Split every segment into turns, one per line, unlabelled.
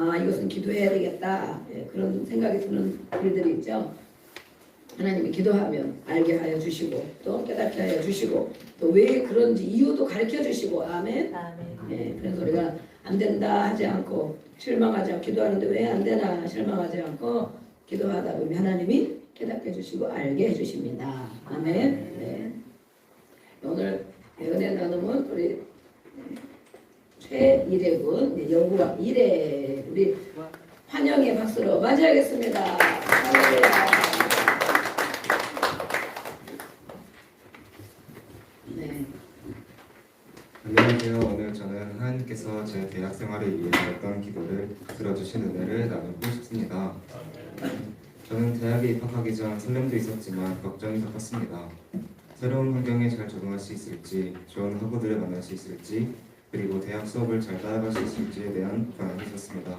이것은 기도해야 되겠다. 그런 생각이 드는 일들이 있죠. 하나님이 기도하면 알게 하여 주시고 또 깨닫게 하여 주시고 또 왜 그런지 이유도 가르쳐 주시고 아멘. 그래서 우리가 안 된다 하지 않고 실망하지 않고 기도하는데 왜 안 되나 실망하지 않고 기도하다 보면 하나님이 깨닫게 해주시고 알게 해주십니다. 아멘. 오늘 은혜 나눔은 우리 최일애군 연구학 1회 우리 환영의 박수로 맞이하겠습니다. 할렐루야.
안녕하세요. 오늘 저는 하나님께서 제 대학 생활을 위해 어떤 기도를 들어주신 은혜를 나누고 싶습니다. 저는 대학에 입학하기 전 설렘도 있었지만 걱정이 더 컸습니다. 새로운 환경에 잘 적응할 수 있을지, 좋은 학우들을 만날 수 있을지, 그리고 대학 수업을 잘 따라갈 수 있을지에 대한 불안이 있었습니다.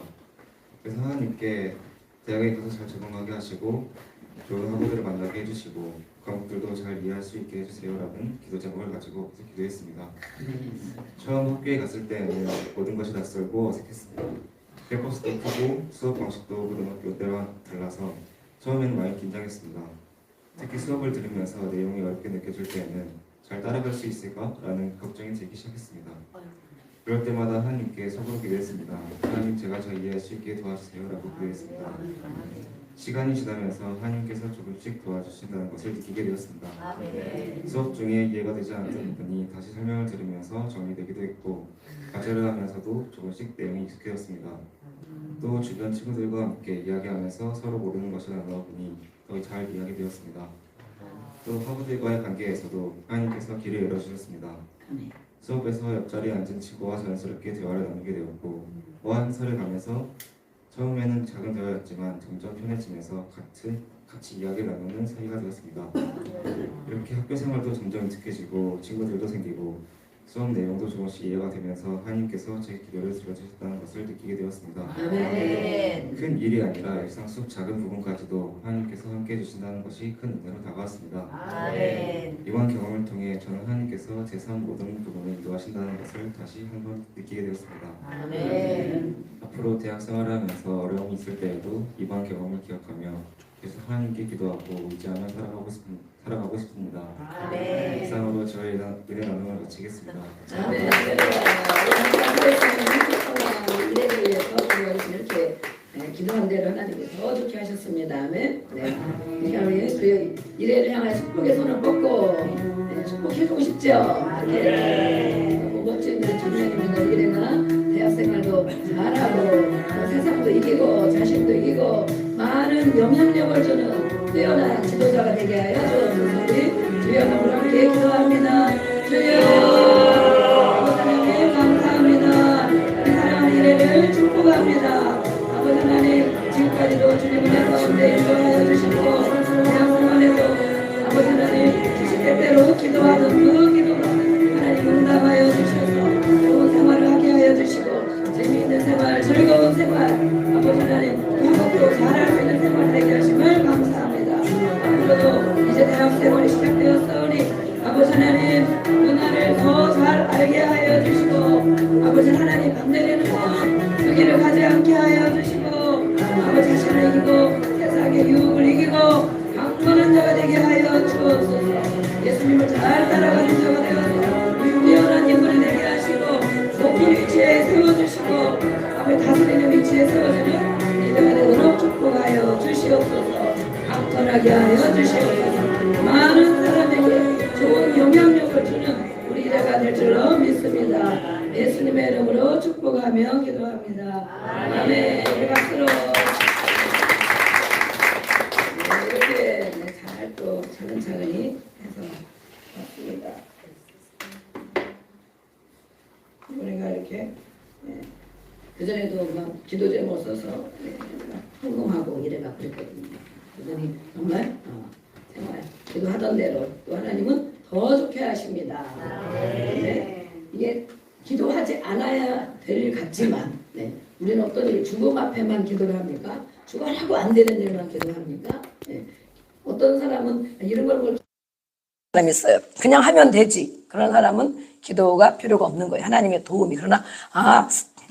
그래서 하나님께 대학에 가서 잘 적응하게 하시고 좋은 학우들을 만나게 해주시고 과목들도 잘 이해할 수 있게 해주세요라는 기도 제목을 가지고 기도했습니다. 처음 학교에 갔을 때는 모든 것이 낯설고 어색했습니다. 캠퍼스도 크고 수업 방식도 고등학교 때와 달라서 처음에는 많이 긴장했습니다. 특히 수업을 들으면서 내용이 어렵게 느껴질 때에는 잘 따라갈 수 있을까라는 걱정이 들기 시작했습니다. 그럴 때마다 하나님께 속으로 기도했습니다. 하나님, 제가 잘 이해할 수 있게 도와주세요라고 기도했습니다. 시간이 지나면서 하나님께서 조금씩 도와주신다는 것을 느끼게 되었습니다. 수업 중에 이해가 되지 않던 부분이 다시 설명을 들으면서 정리되기도 했고 과제를 하면서도 조금씩 내용이 익숙해졌습니다. 또 주변 친구들과 함께 이야기하면서 서로 모르는 것을 나누어 보니 더 잘 이해하게 되었습니다. 또 학우들과의 관계에서도 하나님께서 길을 열어주셨습니다. 수업에서 옆자리에 앉은 친구와 자연스럽게 대화를 나누게 되었고 어학연설을 가면서 처음에는 작은 대화였지만 점점 편해지면서 같이 이야기를 나누는 사이가 되었습니다. 이렇게 학교 생활도 점점 익숙해지고 친구들도 생기고 수업 내용도 조금씩 이해가 되면서 하나님께서 제 기도를 들어주셨다는 것을 느끼게 되었습니다.
아멘.
큰 일이 아니라 일상 속 작은 부분까지도 하나님께서 함께 해주신다는 것이 큰 은혜로 다가왔습니다.
아멘.
이번 경험을 통해 저는 하나님께서 제 삶 모든 부분을 인도하신다는 것을 다시 한번 느끼게 되었습니다.
아멘.
앞으로 대학 생활을 하면서 어려움이 있을 때에도 이번 경험을 기억하며 계속 하나님께 기도하고 의지하며 살아가고 싶습니다.
아멘.
이상으로 저의 은혜 나눔을 마치겠습니다.
아멘. 이래를 위해서 이렇게 기도한 대로 하나님이 더 좋게 하셨습니다. 아멘. 우리 이래를 향해 축복의 손을 뻗고 축복해주고 싶죠. 너무 멋진 청년입니다. 이래가 대학생활도 잘하고 세상도 이기고 자신도 이기고 많은 영향력을 주는 뛰어난 지도자가 되게 하여 주옵소서. 주여 너무 함께 기도합니다. 주여 하나님 감사합니다. 우리 사랑하는 이래를 축복합니다. 아버지 하나님 지금까지도 주님 은혜 가운데 인도하여 주시고 대학생활에도 아버지 하나님 시대대로 기도하는 그 기도가 하나님 응답하여 주셔서 좋은 생활을 하게 하여 주시고 재미있는 생활 즐거운 생활 아버지 하나님 공부도 잘할 수 있는 생활 되게 하심을 감사합니다. 앞으로도 이제 대학생활이 시작되었으니 아버지 하나님 은혜를 더 잘 알게 하여 주시고 아버지 하나님 안 내리는 그 길을 가지 않게 하여 주시고 아버지 자신을 이기고 세상의 유혹을 이기고 강건한 자가 되게 하여 주옵소서. 예수님을 잘 따라가는 자가 되어서 뛰어난 인물이 되게 하시고 높은 위치에 세워주시고 아버지 다스리는 위치에 세워주는 이들의 은혜로 축복하여 주시옵소서. 강건하게 하여 주시옵소서. 많은 사람에게 좋은 영향력을 주는 우리 이래가 될 줄로 믿습니다. 예수님의 이름으로 축복하며 기도합니다. 아멘. 우리 박수로 이렇게 잘 또 차근차근히 해서 왔습니다. 우리가 이렇게 그전에도 막 기도 제목 써서 헌금하고 이래가 그랬거든요. 그러더니 정말 생활 기도하던 대로 또 하나님은 더 좋게 하십니다. 이게 기도하지 않아야 될 일 같지만 우리는 어떤 일 죽음 앞에만 기도를 합니까? 죽어라고 안 되는 일만 기도합니까? 어떤 사람은 이런 걸 사람이 있어요. 그냥 하면 되지. 그런 사람은 기도가 필요가 없는 거예요. 하나님의 도움이. 그러나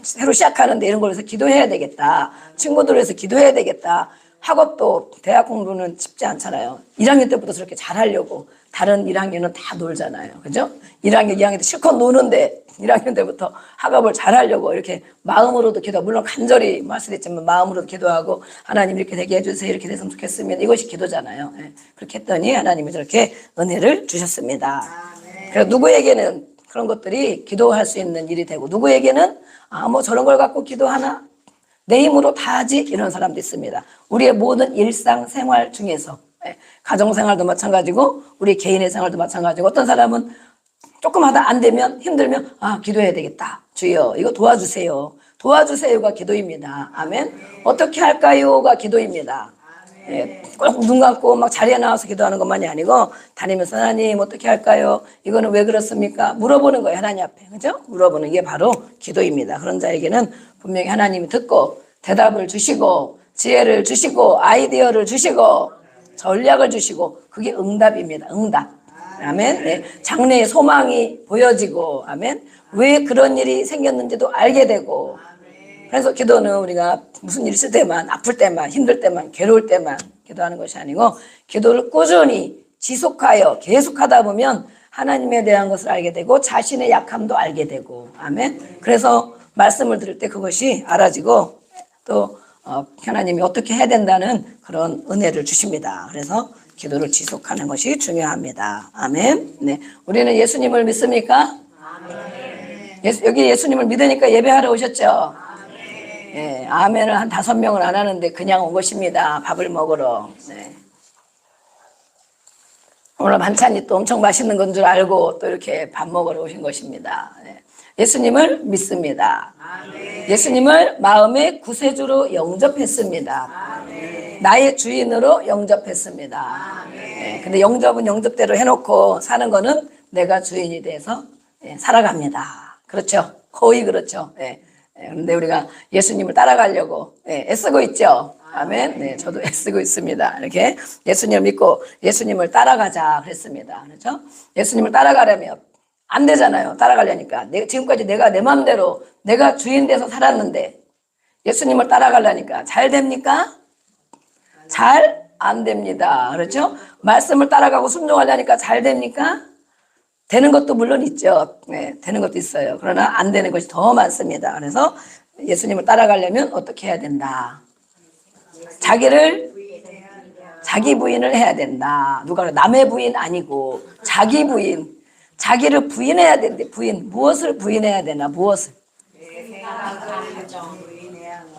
새로 시작하는데 이런 걸 해서 기도해야 되겠다. 친구들 위해서 기도해야 되겠다. 학업도 대학 공부는 쉽지 않잖아요. 1학년 때부터 저렇게 잘하려고 다른 1학년은 다 놀잖아요. 그죠? 1학년, 2학년 때 실컷 노는데 1학년 때부터 학업을 잘하려고 이렇게 마음으로도 기도, 물론 간절히 말씀했지만 마음으로도 기도하고 하나님 이렇게 되게 해주세요. 이렇게 됐으면 좋겠으면 이것이 기도잖아요. 예. 그렇게 했더니 하나님이 저렇게 은혜를 주셨습니다. 그래서 누구에게는 그런 것들이 기도할 수 있는 일이 되고 누구에게는 뭐 저런 걸 갖고 기도하나? 내 힘으로 다 하지? 이런 사람도 있습니다. 우리의 모든 일상생활 중에서 가정생활도 마찬가지고 우리 개인의 생활도 마찬가지고 어떤 사람은 조금 하다 안 되면 힘들면 기도해야 되겠다. 주여 이거 도와주세요. 도와주세요가 기도입니다. 아멘. 어떻게 할까요가 기도입니다. 꼭 눈 감고 막 자리에 나와서 기도하는 것만이 아니고 다니면서 하나님 어떻게 할까요? 이거는 왜 그렇습니까? 물어보는 거예요. 하나님 앞에. 그죠? 물어보는 게 바로 기도입니다. 그런 자에게는 분명히 하나님이 듣고 대답을 주시고 지혜를 주시고 아이디어를 주시고 전략을 주시고 그게 응답입니다. 응답. 아멘. 네. 장래의 소망이 보여지고 아멘. 왜 그런 일이 생겼는지도 알게 되고 그래서 기도는 우리가 무슨 일 있을 때만 아플 때만 힘들 때만 괴로울 때만 기도하는 것이 아니고 기도를 꾸준히 지속하여 계속하다 보면 하나님에 대한 것을 알게 되고 자신의 약함도 알게 되고 아멘. 그래서 말씀을 들을 때 그것이 알아지고 또 하나님이 어떻게 해야 된다는 그런 은혜를 주십니다. 그래서 기도를 지속하는 것이 중요합니다. 아멘. 네, 우리는 예수님을 믿습니까? 아멘. 여기 예수님을 믿으니까 예배하러 오셨죠? 예, 아멘을 한 5명은 안 하는데 그냥 온 것입니다. 밥을 먹으러. 네. 오늘 반찬이 또 엄청 맛있는 건 줄 알고 또 이렇게 밥 먹으러 오신 것입니다. 네. 예수님을 믿습니다. 아멘. 예수님을 마음의 구세주로 영접했습니다. 아멘. 나의 주인으로 영접했습니다. 네. 근데 영접은 영접대로 해놓고 사는 거는 내가 주인이 돼서 살아갑니다. 그렇죠? 거의 그렇죠. 네. 그런데 우리가 예수님을 따라가려고 애쓰고 있죠. 아멘. 네, 저도 애쓰고 있습니다. 이렇게 예수님을 믿고 예수님을 따라가자 그랬습니다. 그렇죠? 예수님을 따라가려면 안 되잖아요. 따라가려니까. 지금까지 내가 내 마음대로 내가 주인 돼서 살았는데 예수님을 따라가려니까 잘 됩니까? 잘 안 됩니다. 그렇죠? 말씀을 따라가고 순종하려니까 잘 됩니까? 되는 것도 물론 있죠. 네, 되는 것도 있어요. 그러나 안 되는 것이 더 많습니다. 그래서 예수님을 따라가려면 어떻게 해야 된다? 자기 부인을 해야 된다. 누가 그래? 남의 부인 아니고 자기 부인. 자기를 부인해야 된대. 부인. 무엇을 부인해야 되나? 무엇을?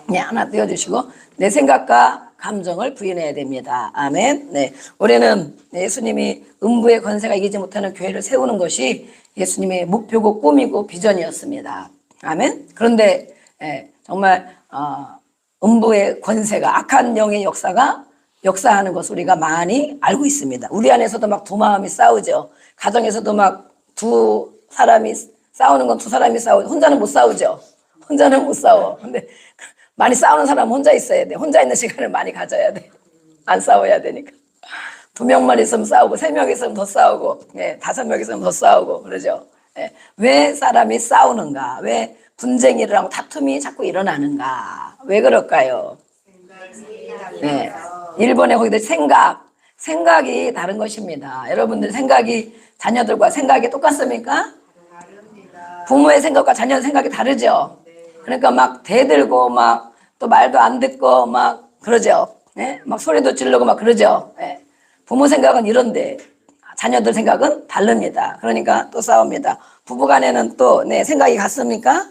네, 하나 띄워주시고 내 생각과 감정을 부인해야 됩니다. 아멘. 네, 올해는 예수님이 음부의 권세가 이기지 못하는 교회를 세우는 것이 예수님의 목표고 꿈이고 비전이었습니다. 아멘. 그런데 정말 음부의 권세가 악한 영의 역사가 역사하는 것을 우리가 많이 알고 있습니다. 우리 안에서도 막 두 마음이 싸우죠. 가정에서도 막 두 사람이 싸우는 건 두 사람이 싸우죠. 혼자는 못 싸우죠. 혼자는 못 싸워. 근데 많이 싸우는 사람은 혼자 있어야 돼. 혼자 있는 시간을 많이 가져야 돼. 안 싸워야 되니까. 2명만 있으면 싸우고 3명 있으면 더 싸우고 5명 있으면 더 싸우고 그러죠. 왜 사람이 싸우는가? 왜 분쟁이 하고 다툼이 자꾸 일어나는가? 왜 그럴까요? 네. 일본에 거기도 생각이 다른 것입니다. 여러분들 생각이 자녀들과 생각이 똑같습니까? 부모의 생각과 자녀의 생각이 다르죠. 그러니까 막 대들고 막 또 말도 안 듣고 막 그러죠. 막 소리도 지르고 막 그러죠. 부모 생각은 이런데 자녀들 생각은 다릅니다. 그러니까 또 싸웁니다. 부부간에는 또 생각이 같습니까?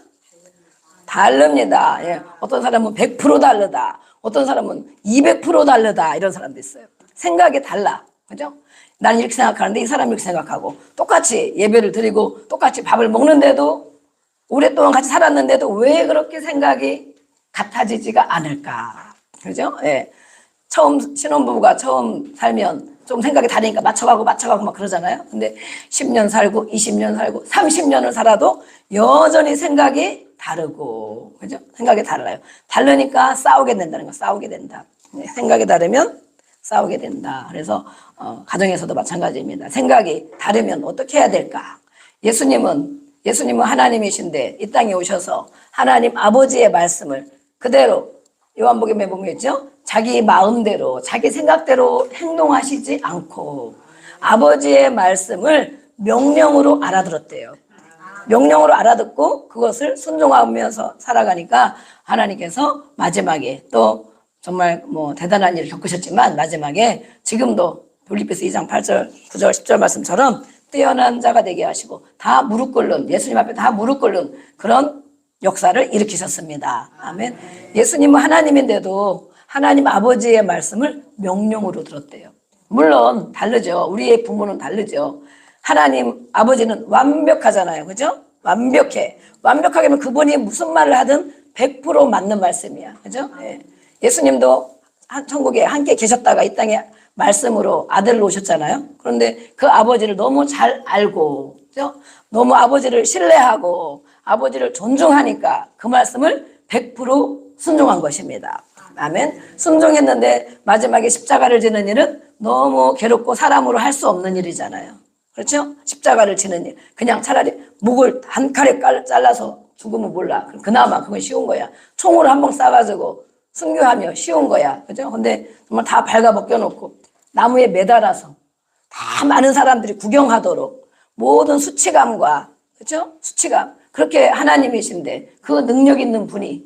다릅니다. 어떤 사람은 100% 다르다. 어떤 사람은 200% 다르다. 이런 사람도 있어요. 생각이 달라. 그죠? 나는 이렇게 생각하는데 이 사람이 이렇게 생각하고 똑같이 예배를 드리고 똑같이 밥을 먹는데도 오랫동안 같이 살았는데도 왜 그렇게 생각이 같아지지가 않을까? 그죠? 처음 신혼부부가 처음 살면 좀 생각이 다르니까 맞춰가고 막 그러잖아요. 근데 10년 살고 20년 살고 30년을 살아도 여전히 생각이 다르고, 그죠? 생각이 달라요. 다르니까 싸우게 된다는 거, 싸우게 된다. 생각이 다르면 싸우게 된다. 그래서 가정에서도 마찬가지입니다. 생각이 다르면 어떻게 해야 될까? 예수님은 예수님은 하나님이신데 이 땅에 오셔서 하나님 아버지의 말씀을 그대로 요한복음에 보면 있죠. 자기 마음대로 자기 생각대로 행동하시지 않고 아버지의 말씀을 명령으로 알아들었대요. 명령으로 알아듣고 그것을 순종하면서 살아가니까 하나님께서 마지막에 또 정말 뭐 대단한 일을 겪으셨지만 마지막에 지금도 빌립보서 2장 8절 9절 10절 말씀처럼 뛰어난 자가 되게 하시고 다 무릎 꿇는 예수님 앞에 다 무릎 꿇는 그런 역사를 일으키셨습니다. 아멘. 예수님은 하나님인데도 하나님 아버지의 말씀을 명령으로 들었대요. 물론 다르죠. 우리의 부모는 다르죠. 하나님 아버지는 완벽하잖아요. 그죠? 완벽해. 완벽하게 하면 그분이 무슨 말을 하든 100% 맞는 말씀이야. 그죠? 예. 예수님도 천국에 함께 계셨다가 이 땅에 말씀으로 아들을 오셨잖아요. 그런데 그 아버지를 너무 잘 알고, 그죠? 너무 아버지를 신뢰하고 아버지를 존중하니까 그 말씀을 100% 순종한 것입니다. 아멘. 순종했는데 마지막에 십자가를 지는 일은 너무 괴롭고 사람으로 할 수 없는 일이잖아요. 그렇죠? 십자가를 지는 일. 그냥 차라리 목을 한 칼에 잘라서 죽으면 몰라. 그나마 그건 쉬운 거야. 총으로 한 방 쏴가지고 순교하며 쉬운 거야. 그죠? 근데 정말 다 발가벗겨놓고 나무에 매달아서 다 많은 사람들이 구경하도록 모든 수치감과, 그죠? 수치감. 그렇게 하나님이신데 그 능력 있는 분이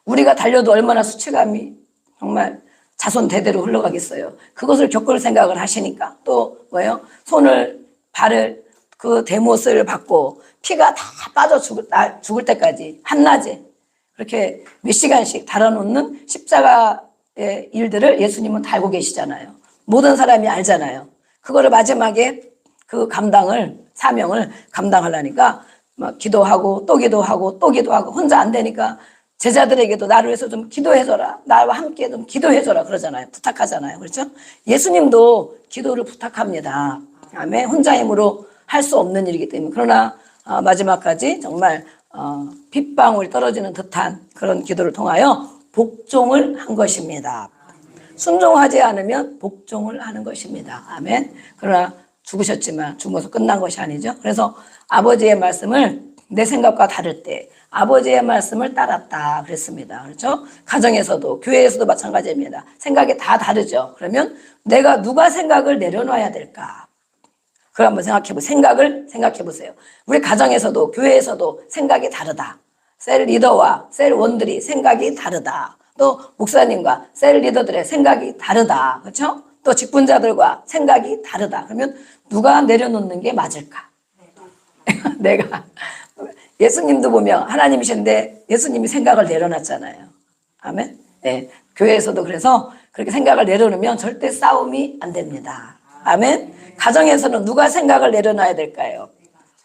우리가 달려도 얼마나 수치감이 정말 자손 대대로 흘러가겠어요. 그것을 겪을 생각을 하시니까 또 뭐예요? 손을 발을 그 대못을 받고 피가 다 빠져 죽을 때까지 한낮에 그렇게 몇 시간씩 달아놓는 십자가의 일들을 예수님은 다 알고 계시잖아요. 모든 사람이 알잖아요. 그거를 마지막에 그 사명을 감당하려니까 막 기도하고 또 기도하고 또 기도하고 혼자 안 되니까 제자들에게도 나를 위해서 좀 기도해줘라. 나와 함께 좀 기도해줘라. 그러잖아요. 부탁하잖아요. 그렇죠? 예수님도 기도를 부탁합니다. 아멘. 혼자 힘으로 할 수 없는 일이기 때문에. 그러나 마지막까지 정말 빗방울이 떨어지는 듯한 그런 기도를 통하여 복종을 한 것입니다. 순종하지 않으면 복종을 하는 것입니다. 아멘. 그러나 죽으셨지만 죽어서 끝난 것이 아니죠. 그래서 아버지의 말씀을 내 생각과 다를 때 아버지의 말씀을 따랐다 그랬습니다. 그렇죠? 가정에서도 교회에서도 마찬가지입니다. 생각이 다 다르죠. 그러면 내가 누가 생각을 내려놔야 될까? 그걸 한번 생각을 생각해 보세요. 우리 가정에서도 교회에서도 생각이 다르다. 셀 리더와 셀 원들이 생각이 다르다. 또 목사님과 셀 리더들의 생각이 다르다. 그렇죠? 또 직분자들과 생각이 다르다. 그러면 누가 내려놓는 게 맞을까? 내가. 예수님도 보면 하나님이신데 예수님이 생각을 내려놨잖아요. 아멘. 네. 교회에서도 그래서 그렇게 생각을 내려놓으면 절대 싸움이 안 됩니다. 아멘. 가정에서는 누가 생각을 내려놔야 될까요?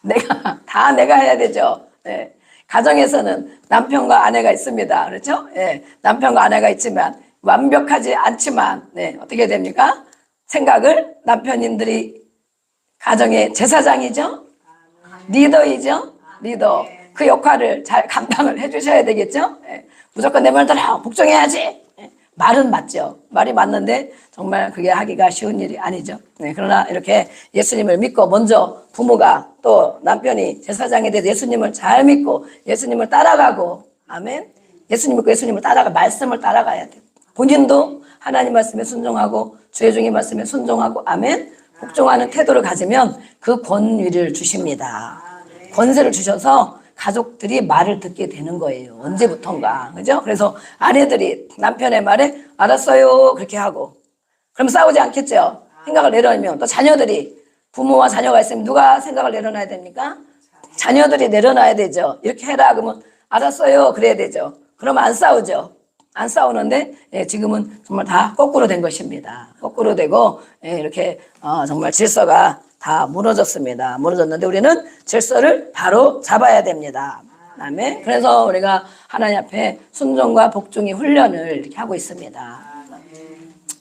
내가 해야 되죠. 네. 가정에서는 남편과 아내가 있습니다. 그렇죠? 네. 남편과 아내가 있지만 완벽하지 않지만 네. 어떻게 됩니까? 생각을 남편인들이 가정의 제사장이죠. 리더이죠. 리더. 그 역할을 잘 감당을 해주셔야 되겠죠. 네. 무조건 내 말대로 복종해야지. 네. 말은 맞죠. 말이 맞는데 정말 그게 하기가 쉬운 일이 아니죠. 네. 그러나 이렇게 예수님을 믿고 먼저 부모가 또 남편이 제사장에 대해서 예수님을 잘 믿고 예수님을 따라가고 아멘. 예수님 믿고 예수님을 따라가 말씀을 따라가야 돼요. 본인도 하나님 말씀에 순종하고 주의 종의 말씀에 순종하고 아멘. 복종하는 태도를 가지면 그 권위를 주십니다. 권세를 주셔서 가족들이 말을 듣게 되는 거예요. 언제부턴가. 그죠? 그래서 아내들이 남편의 말에 알았어요. 그렇게 하고. 그럼 싸우지 않겠죠? 생각을 내려놓으면 또 자녀들이 부모와 자녀가 있으면 누가 생각을 내려놔야 됩니까? 자녀들이 내려놔야 되죠. 이렇게 해라. 그러면 알았어요. 그래야 되죠. 그러면 안 싸우죠. 안 싸우는데 지금은 정말 다 거꾸로 된 것입니다. 거꾸로 되고 이렇게 정말 질서가 다 무너졌습니다. 무너졌는데 우리는 질서를 바로 잡아야 됩니다. 아멘. 그래서 우리가 하나님 앞에 순종과 복종의 훈련을 이렇게 하고 있습니다.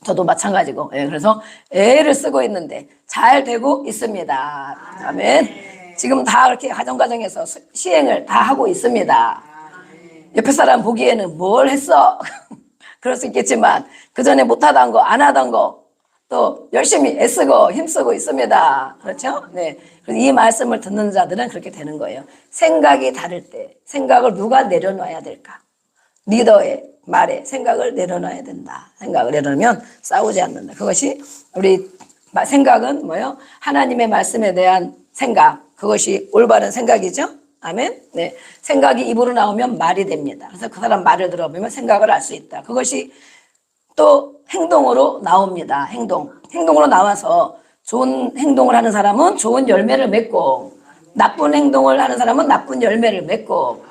저도 마찬가지고 그래서 애를 쓰고 있는데 잘 되고 있습니다. 아멘. 지금 다 이렇게 가정에서 시행을 다 하고 있습니다. 옆에 사람 보기에는 뭘 했어? 그럴 수 있겠지만 그 전에 못하던 거 안 하던 거 또 열심히 애쓰고 힘쓰고 있습니다. 그렇죠? 네. 그래서 이 말씀을 듣는 자들은 그렇게 되는 거예요. 생각이 다를 때 생각을 누가 내려놔야 될까? 리더의 말에 생각을 내려놔야 된다. 생각을 내려놓으면 싸우지 않는다. 그것이 우리 생각은 뭐예요? 하나님의 말씀에 대한 생각. 그것이 올바른 생각이죠. 아멘. 네. 생각이 입으로 나오면 말이 됩니다. 그래서 그 사람 말을 들어보면 생각을 알 수 있다. 그것이 또 행동으로 나옵니다. 행동으로 나와서 좋은 행동을 하는 사람은 좋은 열매를 맺고 나쁜 행동을 하는 사람은 나쁜 열매를 맺고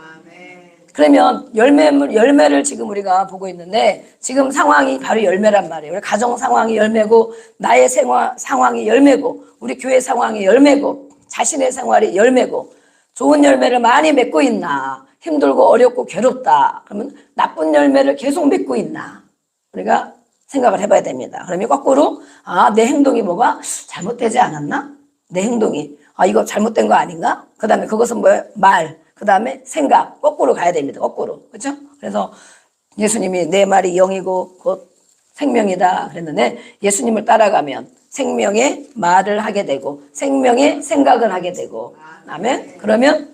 그러면 열매를 지금 우리가 보고 있는데 지금 상황이 바로 열매란 말이에요. 우리 가정 상황이 열매고 나의 상황이 열매고 우리 교회 상황이 열매고 자신의 생활이 열매고 좋은 열매를 많이 맺고 있나 힘들고 어렵고 괴롭다 그러면 나쁜 열매를 계속 맺고 있나 우리가 생각을 해봐야 됩니다. 그러면 거꾸로 내 행동이 뭐가 잘못되지 않았나? 내 행동이 이거 잘못된 거 아닌가? 그 다음에 그것은 뭐예요? 말. 그 다음에 생각. 거꾸로 가야 됩니다. 거꾸로. 그렇죠? 그래서 예수님이 내 말이 영이고 곧 생명이다 그랬는데 예수님을 따라가면 생명의 말을 하게 되고 생명의 생각을 하게 되고 아멘. 그러면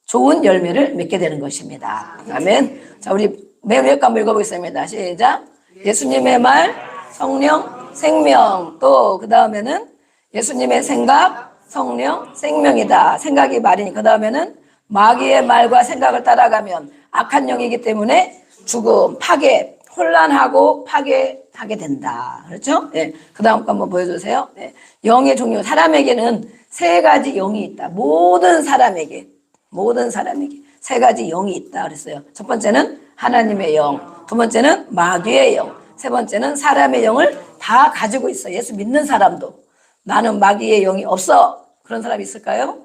좋은 열매를 맺게 되는 것입니다. 아멘. 자, 우리 맨 위에 거 한번 읽어보겠습니다. 시작. 예수님의 말, 성령, 생명. 또 그 다음에는 예수님의 생각, 성령, 생명이다. 생각이 말이니 그 다음에는 마귀의 말과 생각을 따라가면 악한 영이기 때문에 죽음, 파괴, 혼란하고 파괴하게 된다. 그렇죠? 네. 그 다음 거 한번 보여주세요. 네. 영의 종류. 사람에게는 세 가지 영이 있다. 모든 사람에게 세 가지 영이 있다 그랬어요. 첫 번째는 하나님의 영, 두 번째는 마귀의 영, 세 번째는 사람의 영을 다 가지고 있어. 예수 믿는 사람도 나는 마귀의 영이 없어. 그런 사람이 있을까요?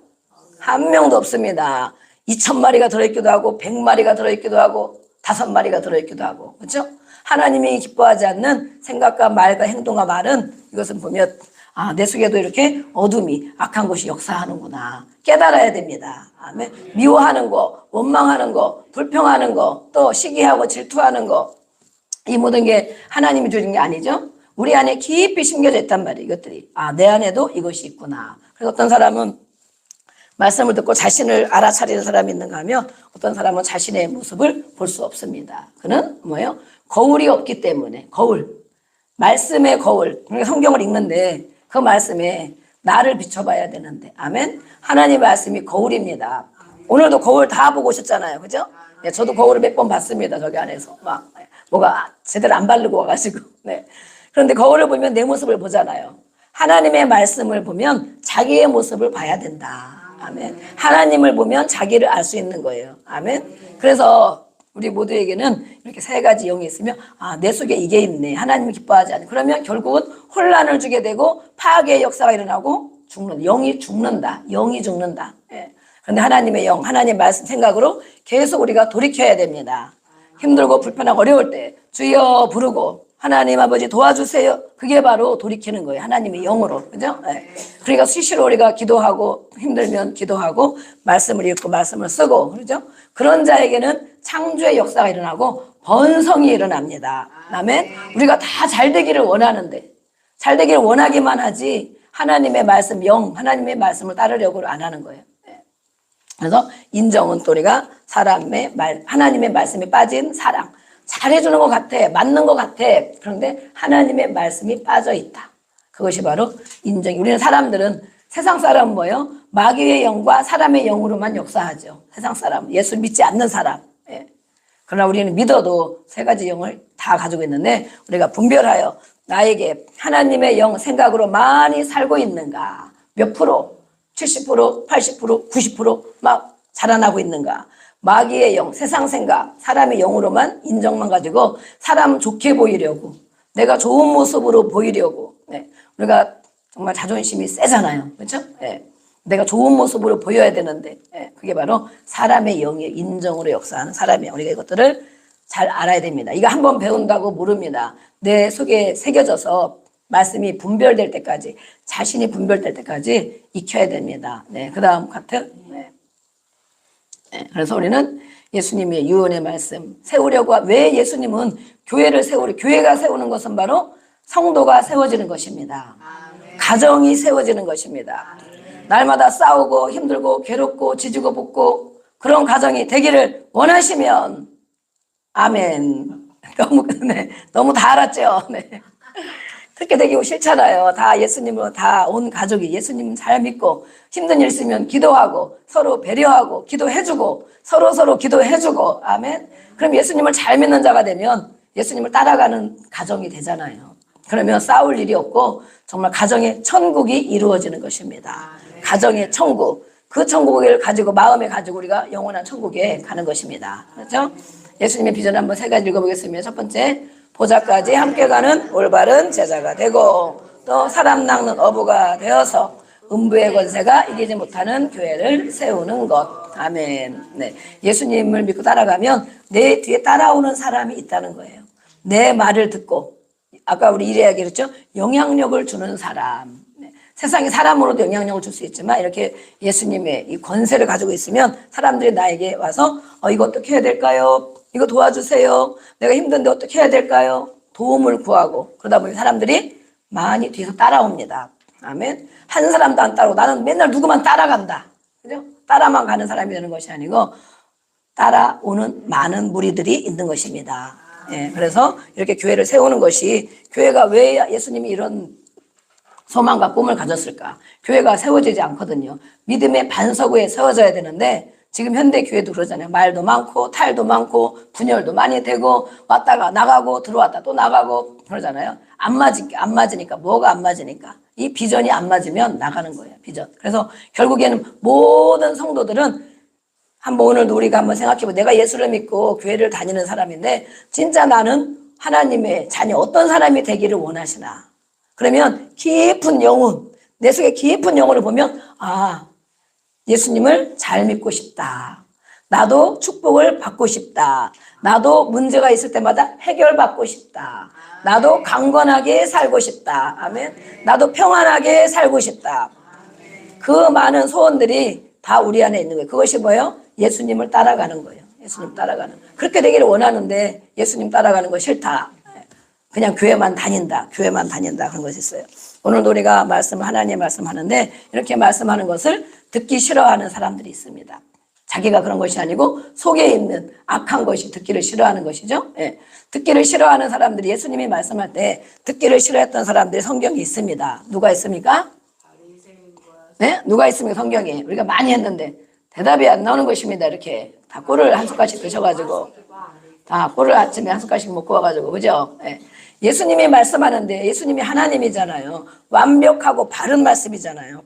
한 명도 없습니다. 2,000마리가 들어있기도 하고 100마리가 들어있기도 하고 5마리가 들어있기도 하고 그렇죠? 하나님이 기뻐하지 않는 생각과 말과 행동과 말은 이것은 보면 내 속에도 이렇게 어둠이 악한 것이 역사하는구나 깨달아야 됩니다. 아멘. 미워하는 거, 원망하는 거, 불평하는 거, 또 시기하고 질투하는 거 이 모든 게 하나님이 주신 게 아니죠. 우리 안에 깊이 심겨져 있단 말이에요. 이것들이 내 안에도 이것이 있구나. 그래서 어떤 사람은 말씀을 듣고 자신을 알아차리는 사람이 있는가 하면 어떤 사람은 자신의 모습을 볼 수 없습니다. 그는 뭐예요? 거울이 없기 때문에 말씀의 거울. 그러니까 성경을 읽는데 그 말씀에 나를 비춰봐야 되는데 아멘. 하나님의 말씀이 거울입니다. 오늘도 거울 다 보고 오셨잖아요. 그죠? 네, 저도 거울을 몇 번 봤습니다. 저기 안에서 막 뭐가 제대로 안 바르고 와가지고 네. 그런데 거울을 보면 내 모습을 보잖아요. 하나님의 말씀을 보면 자기의 모습을 봐야 된다. 아멘. 하나님을 보면 자기를 알 수 있는 거예요. 아멘. 그래서 우리 모두에게는 이렇게 세 가지 영이 있으면 내 속에 이게 있네. 하나님이 기뻐하지 않는. 그러면 결국은 혼란을 주게 되고 파괴의 역사가 일어나고 영이 죽는다. 예. 그런데 하나님의 영, 하나님의 말씀 생각으로 계속 우리가 돌이켜야 됩니다. 힘들고 불편하고 어려울 때 주여 부르고 하나님 아버지 도와주세요. 그게 바로 돌이키는 거예요. 하나님의 영으로. 그죠? 네. 그러니까 수시로 우리가 기도하고 힘들면 기도하고 말씀을 읽고 말씀을 쓰고 그러죠? 그런 자에게는 창조의 역사가 일어나고 번성이 일어납니다. 아멘. 우리가 다 잘 되기를 원하는데 잘 되기를 원하기만 하지 하나님의 말씀 하나님의 말씀을 따르려고 안 하는 거예요. 네. 그래서 인정은 또 우리가 하나님의 말씀에 빠진 사랑 잘해주는 것 같아. 맞는 것 같아. 그런데 하나님의 말씀이 빠져있다. 그것이 바로 인정이. 우리는 사람들은 세상 사람은 뭐예요? 마귀의 영과 사람의 영으로만 역사하죠. 세상 사람, 예수 믿지 않는 사람. 예. 그러나 우리는 믿어도 세 가지 영을 다 가지고 있는데 우리가 분별하여 나에게 하나님의 영 생각으로 많이 살고 있는가? 몇 프로? 70%, 80%, 90%막 자라나고 있는가? 마귀의 영, 세상 생각, 사람의 영으로만 인정만 가지고 사람 좋게 보이려고 내가 좋은 모습으로 보이려고 네. 우리가 정말 자존심이 세잖아요. 그렇죠? 네. 내가 좋은 모습으로 보여야 되는데 네. 그게 바로 사람의 영의 인정으로 역사하는 사람이에요. 우리가 이것들을 잘 알아야 됩니다. 이거 한번 배운다고 모릅니다. 내 속에 새겨져서 말씀이 분별될 때까지 자신이 분별될 때까지 익혀야 됩니다. 네. 그 다음 같은 네. 네, 그래서 우리는 예수님의 유언의 말씀 세우려고 왜 예수님은 교회가 세우는 것은 바로 성도가 세워지는 것입니다. 가정이 세워지는 것입니다. 날마다 싸우고 힘들고 괴롭고 지지고 볶고 그런 가정이 되기를 원하시면 아멘. 너무 다 알았죠. 네. 그렇게 되기 싫잖아요. 다 예수님으로 다 온 가족이 예수님 잘 믿고 힘든 일 있으면 기도하고 서로 배려하고 기도해주고 서로 기도해주고 아멘. 그럼 예수님을 잘 믿는 자가 되면 예수님을 따라가는 가정이 되잖아요. 그러면 싸울 일이 없고 정말 가정의 천국이 이루어지는 것입니다. 가정의 천국. 그 천국을 가지고 마음에 가지고 우리가 영원한 천국에 가는 것입니다. 그렇죠? 예수님의 비전 한번 세 가지 읽어보겠습니다. 첫 번째, 보좌까지 함께 가는 올바른 제자가 되고 또 사람 낚는 어부가 되어서 음부의 권세가 이기지 못하는 교회를 세우는 것. 아멘. 네. 예수님을 믿고 따라가면 내 뒤에 따라오는 사람이 있다는 거예요. 내 말을 듣고 아까 우리 이래 얘기했죠. 영향력을 주는 사람. 네. 세상에 사람으로도 영향력을 줄 수 있지만 이렇게 예수님의 이 권세를 가지고 있으면 사람들이 나에게 와서 이거 어떻게 해야 될까요? 이거 도와주세요. 내가 힘든데 어떻게 해야 될까요? 도움을 구하고 그러다 보니 사람들이 많이 뒤에서 따라옵니다. 아멘. 한 사람도 안 따라오고 나는 맨날 누구만 따라간다. 그죠? 따라만 가는 사람이 되는 것이 아니고 따라오는 많은 무리들이 있는 것입니다. 예, 그래서 이렇게 교회를 세우는 것이 교회가 왜 예수님이 이런 소망과 꿈을 가졌을까? 교회가 세워지지 않거든요. 믿음의 반석 위에 세워져야 되는데 지금 현대 교회도 그러잖아요. 말도 많고 탈도 많고 분열도 많이 되고 왔다가 나가고 들어왔다 또 나가고 그러잖아요. 안 맞으니까 뭐가 안 맞으니까 이 비전이 안 맞으면 나가는 거예요. 비전. 그래서 결국에는 모든 성도들은 한번 오늘도 우리가 한번 생각해보면 내가 예수를 믿고 교회를 다니는 사람인데 진짜 나는 하나님의 자녀 어떤 사람이 되기를 원하시나? 그러면 깊은 영혼, 내 속에 깊은 영혼을 보면 예수님을 잘 믿고 싶다. 나도 축복을 받고 싶다. 나도 문제가 있을 때마다 해결받고 싶다. 나도 강건하게 살고 싶다. 아멘. 나도 평안하게 살고 싶다. 그 많은 소원들이 다 우리 안에 있는 거예요. 그것이 뭐예요? 예수님을 따라가는 거예요. 예수님 따라가는. 그렇게 되기를 원하는데 예수님 따라가는 거 싫다. 그냥 교회만 다닌다. 그런 것이 있어요. 오늘도 우리가 하나님의 말씀하는데 이렇게 말씀하는 것을 듣기 싫어하는 사람들이 있습니다. 자기가 그런 것이 아니고 속에 있는 악한 것이 듣기를 싫어하는 것이죠. 예. 듣기를 싫어하는 사람들이 예수님이 말씀할 때 듣기를 싫어했던 사람들이 성경에 있습니다. 누가 있습니까? 네? 누가 있습니까? 성경에. 우리가 많이 했는데 대답이 안 나오는 것입니다. 이렇게 다 꿀을 한 숟갈씩 드셔가지고 다 꿀을 아침에 한 숟갈씩 먹고 와가지고 그죠? 예. 예수님이 말씀하는데 예수님이 하나님이잖아요. 완벽하고 바른 말씀이잖아요.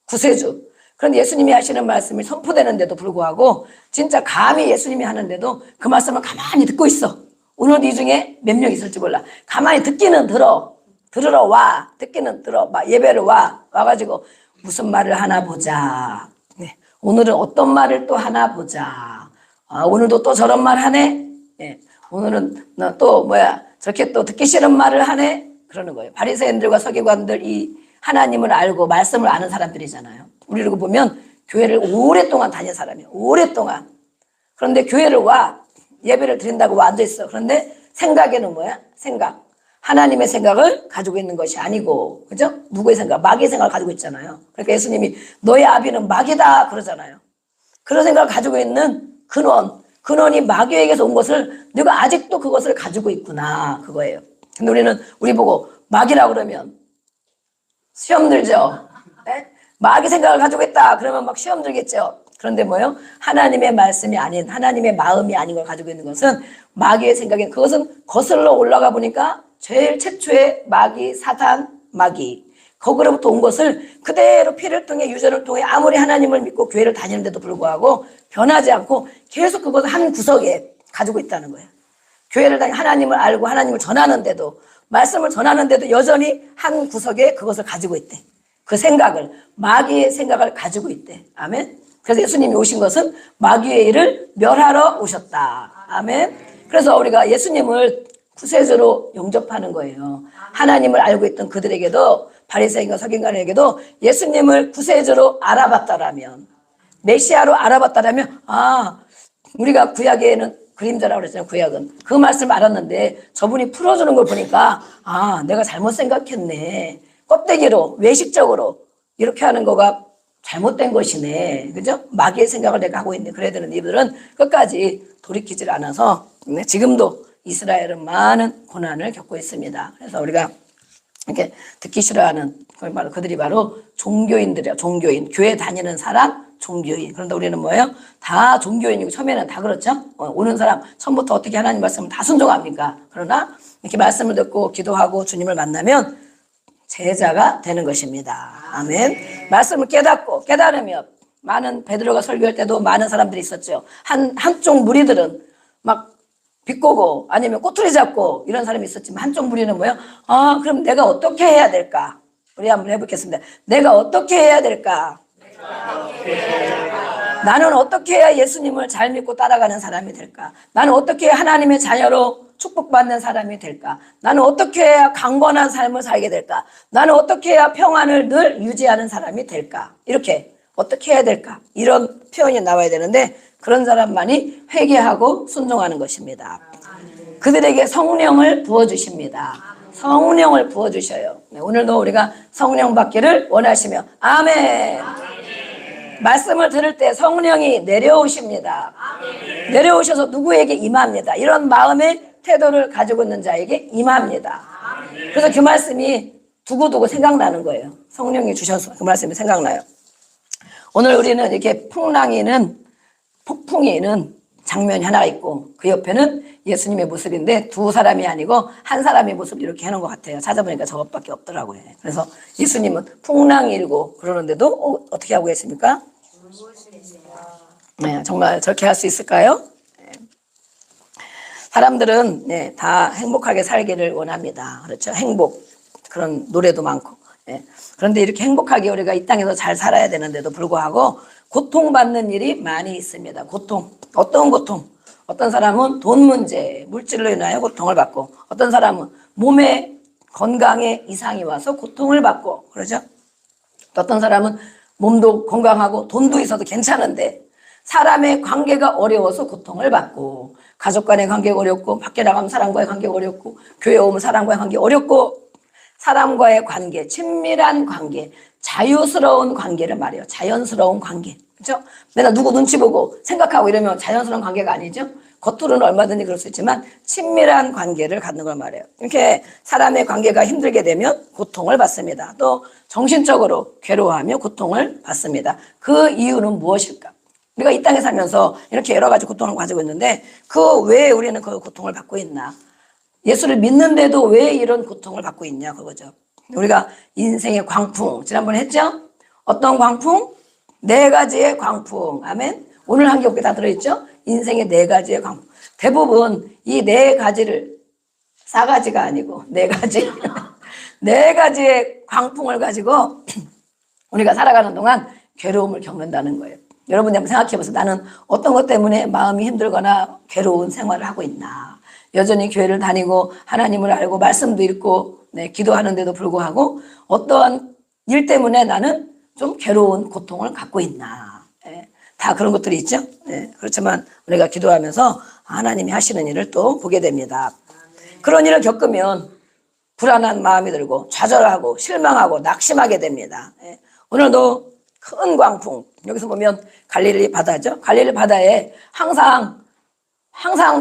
구세주. 그런데 예수님이 하시는 말씀이 선포되는데도 불구하고 진짜 감히 예수님이 하는데도 그 말씀을 가만히 듣고 있어. 오늘도 이 중에 몇 명 있을지 몰라. 가만히 듣기는 들으러 와. 듣기는 들어. 예배를 와가지고 무슨 말을 하나 보자. 네. 오늘은 어떤 말을 또 하나 보자. 오늘도 또 저런 말 하네. 네. 오늘은 또 저렇게 또 듣기 싫은 말을 하네. 그러는 거예요. 바리새인들과 서기관들 이 하나님을 알고 말씀을 아는 사람들이잖아요. 우리를 보면 교회를 오랫동안 다닌 사람이에요. 오랫동안. 그런데 교회를 예배를 드린다고 앉아있어. 그런데 생각에는 생각. 하나님의 생각을 가지고 있는 것이 아니고, 그죠? 누구의 생각? 마귀의 생각을 가지고 있잖아요. 그러니까 예수님이 너의 아비는 마귀다 그러잖아요. 그런 생각을 가지고 있는 근원이 마귀에게서 온 것을 네가 아직도 그것을 가지고 있구나 그거예요. 근데 우리 보고 마귀라 그러면 시험 들죠. 네? 마귀 생각을 가지고 있다 그러면 막 시험 들겠죠. 그런데 하나님의 말씀이 아닌 하나님의 마음이 아닌 걸 가지고 있는 것은 마귀의 생각인 그것은 거슬러 올라가 보니까 제일 최초의 마귀 사탄 마귀 거기로부터 온 것을 그대로 피를 통해 유전을 통해 아무리 하나님을 믿고 교회를 다니는데도 불구하고 변하지 않고 계속 그것을 한 구석에 가지고 있다는 거예요. 교회를 다니 하나님을 알고 하나님을 전하는데도 말씀을 전하는데도 여전히 한 구석에 그것을 가지고 있대. 그 생각을 마귀의 생각을 가지고 있대. 아멘. 그래서 예수님이 오신 것은 마귀의 일을 멸하러 오셨다. 아멘. 그래서 우리가 예수님을 구세주로 영접하는 거예요. 하나님을 알고 있던 그들에게도 바리새인과 서기관에게도 예수님을 구세주로 알아봤다라면 메시아로 알아봤다라면 우리가 구약에는 그림자라고 그랬잖아요. 구약은. 그 말씀을 알았는데 저분이 풀어주는 걸 보니까 아, 내가 잘못 생각했네. 껍데기로 외식적으로 이렇게 하는 거가 잘못된 것이네. 그죠? 마귀의 생각을 내가 하고 있네. 그래야 되는 이들은 끝까지 돌이키질 않아서 지금도 이스라엘은 많은 고난을 겪고 있습니다. 그래서 우리가 이렇게 듣기 싫어하는 그들이 바로 종교인들이야. 종교인. 교회 다니는 사람, 종교인. 그런데 우리는 뭐예요? 다 종교인이고 처음에는 다 그렇죠? 오는 사람 처음부터 어떻게 하나님 말씀을 다 순종합니까? 그러나 이렇게 말씀을 듣고 기도하고 주님을 만나면 제자가 되는 것입니다. 아멘. 말씀을 깨달으면 많은 베드로가 설교할 때도 많은 사람들이 있었죠. 한쪽 무리들은 막 비꼬고 아니면 꼬투리 잡고 이런 사람이 있었지만 한쪽 무리는 뭐예요? 아, 그럼 내가 어떻게 해야 될까? 우리 한번 해보겠습니다. 내가 어떻게 해야 될까? 나는 어떻게 해야 예수님을 잘 믿고 따라가는 사람이 될까? 나는 어떻게 해야 하나님의 자녀로 축복받는 사람이 될까? 나는 어떻게 해야 강건한 삶을 살게 될까? 나는 어떻게 해야 평안을 늘 유지하는 사람이 될까? 이렇게 어떻게 해야 될까? 이런 표현이 나와야 되는데 그런 사람만이 회개하고 순종하는 것입니다. 그들에게 성령을 부어주십니다. 성령을 부어주셔요. 오늘도 우리가 성령 받기를 원하시며 아멘. 말씀을 들을 때 성령이 내려오십니다. 내려오셔서 누구에게 임합니다. 이런 마음의 태도를 가지고 있는 자에게 임합니다. 그래서 그 말씀이 두고두고 생각나는 거예요. 성령이 주셔서 그 말씀이 생각나요. 오늘 우리는 이렇게 폭풍이 있는 장면이 하나 있고 그 옆에는 예수님의 모습인데 두 사람이 아니고 한 사람의 모습을 이렇게 해놓은 것 같아요. 찾아보니까 저것밖에 없더라고요. 그래서 예수님은 풍랑이 일고 그러는데도 어떻게 하고 계십니까? 네, 정말 저렇게 할 수 있을까요? 네. 사람들은 다 행복하게 살기를 원합니다. 그렇죠? 행복 그런 노래도 많고 그런데 이렇게 행복하게 우리가 이 땅에서 잘 살아야 되는데도 불구하고 고통받는 일이 많이 있습니다. 고통. 어떤 고통? 어떤 사람은 돈 문제, 물질로 인하여 고통을 받고 어떤 사람은 몸에 건강에 이상이 와서 고통을 받고 그러죠. 또 어떤 사람은 몸도 건강하고 돈도 있어도 괜찮은데 사람의 관계가 어려워서 고통을 받고 가족 간의 관계가 어렵고 밖에 나가면 사람과의 관계가 어렵고 교회 오면 사람과의 관계가 어렵고 사람과의 관계, 친밀한 관계, 자유스러운 관계를 말해요. 자연스러운 관계. 그렇죠? 맨날 누구 눈치 보고 생각하고 이러면 자연스러운 관계가 아니죠. 겉으로는 얼마든지 그럴 수 있지만 친밀한 관계를 갖는 걸 말해요. 이렇게 사람의 관계가 힘들게 되면 고통을 받습니다. 또 정신적으로 괴로워하며 고통을 받습니다. 그 이유는 무엇일까? 우리가 이 땅에 살면서 이렇게 여러 가지 고통을 가지고 있는데 그 왜 우리는 그 고통을 받고 있나? 예수를 믿는데도 왜 이런 고통을 받고 있냐 그거죠. 우리가 인생의 광풍 지난번에 했죠? 어떤 광풍? 4가지의 광풍. 아멘. 오늘 한 겹에 다 들어있죠? 인생의 4가지의 광풍. 대부분 이 4가지를 4가지가 아니고 4가지 4가지의 광풍을 가지고 우리가 살아가는 동안 괴로움을 겪는다는 거예요. 여러분이 한번 생각해 보세요. 나는 어떤 것 때문에 마음이 힘들거나 괴로운 생활을 하고 있나. 여전히 교회를 다니고 하나님을 알고 말씀도 읽고 기도하는데도 불구하고 어떠한 일 때문에 나는 좀 괴로운 고통을 갖고 있나. 다 그런 것들이 있죠. 그렇지만 우리가 기도하면서 하나님이 하시는 일을 또 보게 됩니다. 그런 일을 겪으면 불안한 마음이 들고 좌절하고 실망하고 낙심하게 됩니다. 오늘도 큰 광풍, 여기서 보면 갈릴리 바다죠. 갈릴리 바다에 항상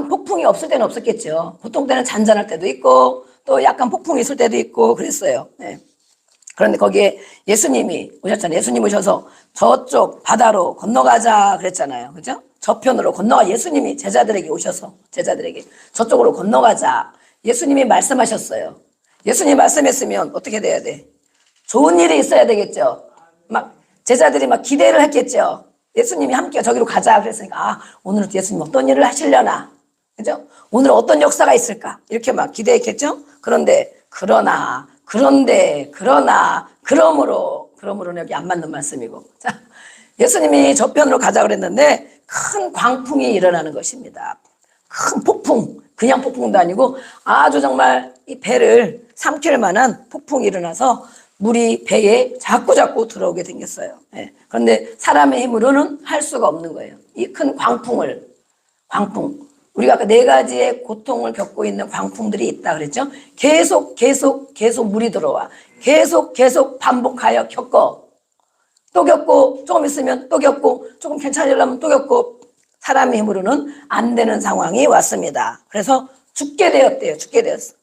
폭풍이 없을 때는 없었겠죠. 보통 때는 잔잔할 때도 있고 또 약간 폭풍이 있을 때도 있고 그랬어요. 그런데 거기에 예수님이 오셨잖아요. 예수님 오셔서 저쪽 바다로 건너가자 그랬잖아요. 그죠? 저편으로 건너가 예수님이 제자들에게 오셔서 제자들에게 저쪽으로 건너가자. 예수님이 말씀하셨어요. 예수님이 말씀했으면 어떻게 돼야 돼? 좋은 일이 있어야 되겠죠. 막 제자들이 막 기대를 했겠죠. 예수님이 함께 저기로 가자 그랬으니까 오늘은 예수님 어떤 일을 하시려나. 그죠? 오늘 어떤 역사가 있을까? 이렇게 막 기대했겠죠? 그러므로는 여기 안 맞는 말씀이고. 자, 예수님이 저편으로 가자 그랬는데 큰 광풍이 일어나는 것입니다. 큰 폭풍, 그냥 폭풍도 아니고 아주 정말 이 배를 삼킬 만한 폭풍이 일어나서 물이 배에 자꾸 들어오게 생겼어요. 그런데 사람의 힘으로는 할 수가 없는 거예요. 이 큰 광풍, 우리가 아까 4가지의 고통을 겪고 있는 광풍들이 있다 그랬죠. 계속 물이 들어와. 계속 반복하여 겪어. 또 겪고 조금 있으면 또 겪고 조금 괜찮으려면 또 겪고 사람의 힘으로는 안 되는 상황이 왔습니다. 그래서 죽게 되었대요. 죽게 되었어.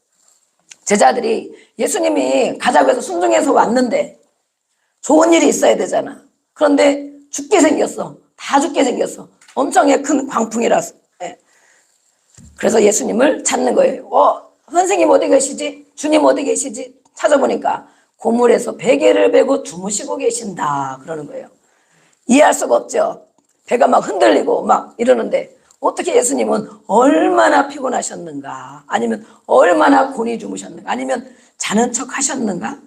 제자들이 예수님이 가자고 해서 순종해서 왔는데 좋은 일이 있어야 되잖아. 그런데 죽게 생겼어. 다 죽게 생겼어. 엄청나게 큰 광풍이라서. 예. 그래서 예수님을 찾는 거예요. 선생님 어디 계시지? 주님 어디 계시지? 찾아보니까 고물에서 베개를 베고 주무시고 계신다 그러는 거예요. 이해할 수가 없죠. 배가 막 흔들리고 막 이러는데 어떻게 예수님은 얼마나 피곤하셨는가, 아니면 얼마나 곤히 주무셨는가, 아니면 자는 척 하셨는가,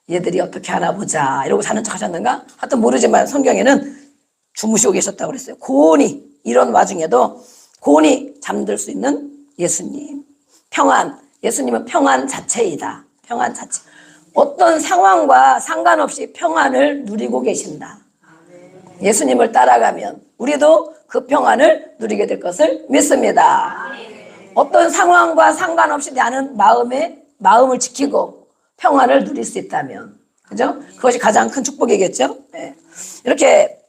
얘들이 어떻게 하나 보자 이러고 자는 척 하셨는가, 하여튼 모르지만 성경에는 주무시고 계셨다고 그랬어요. 곤히, 이런 와중에도 곤히 잠들 수 있는 예수님. 평안, 예수님은 평안 자체이다. 평안 자체. 어떤 상황과 상관없이 평안을 누리고 계신다. 예수님을 따라가면 우리도 그 평안을 누리게 될 것을 믿습니다. 어떤 상황과 상관없이 나는 마음을 지키고 평안을 누릴 수 있다면, 그죠? 그것이 가장 큰 축복이겠죠? 네. 이렇게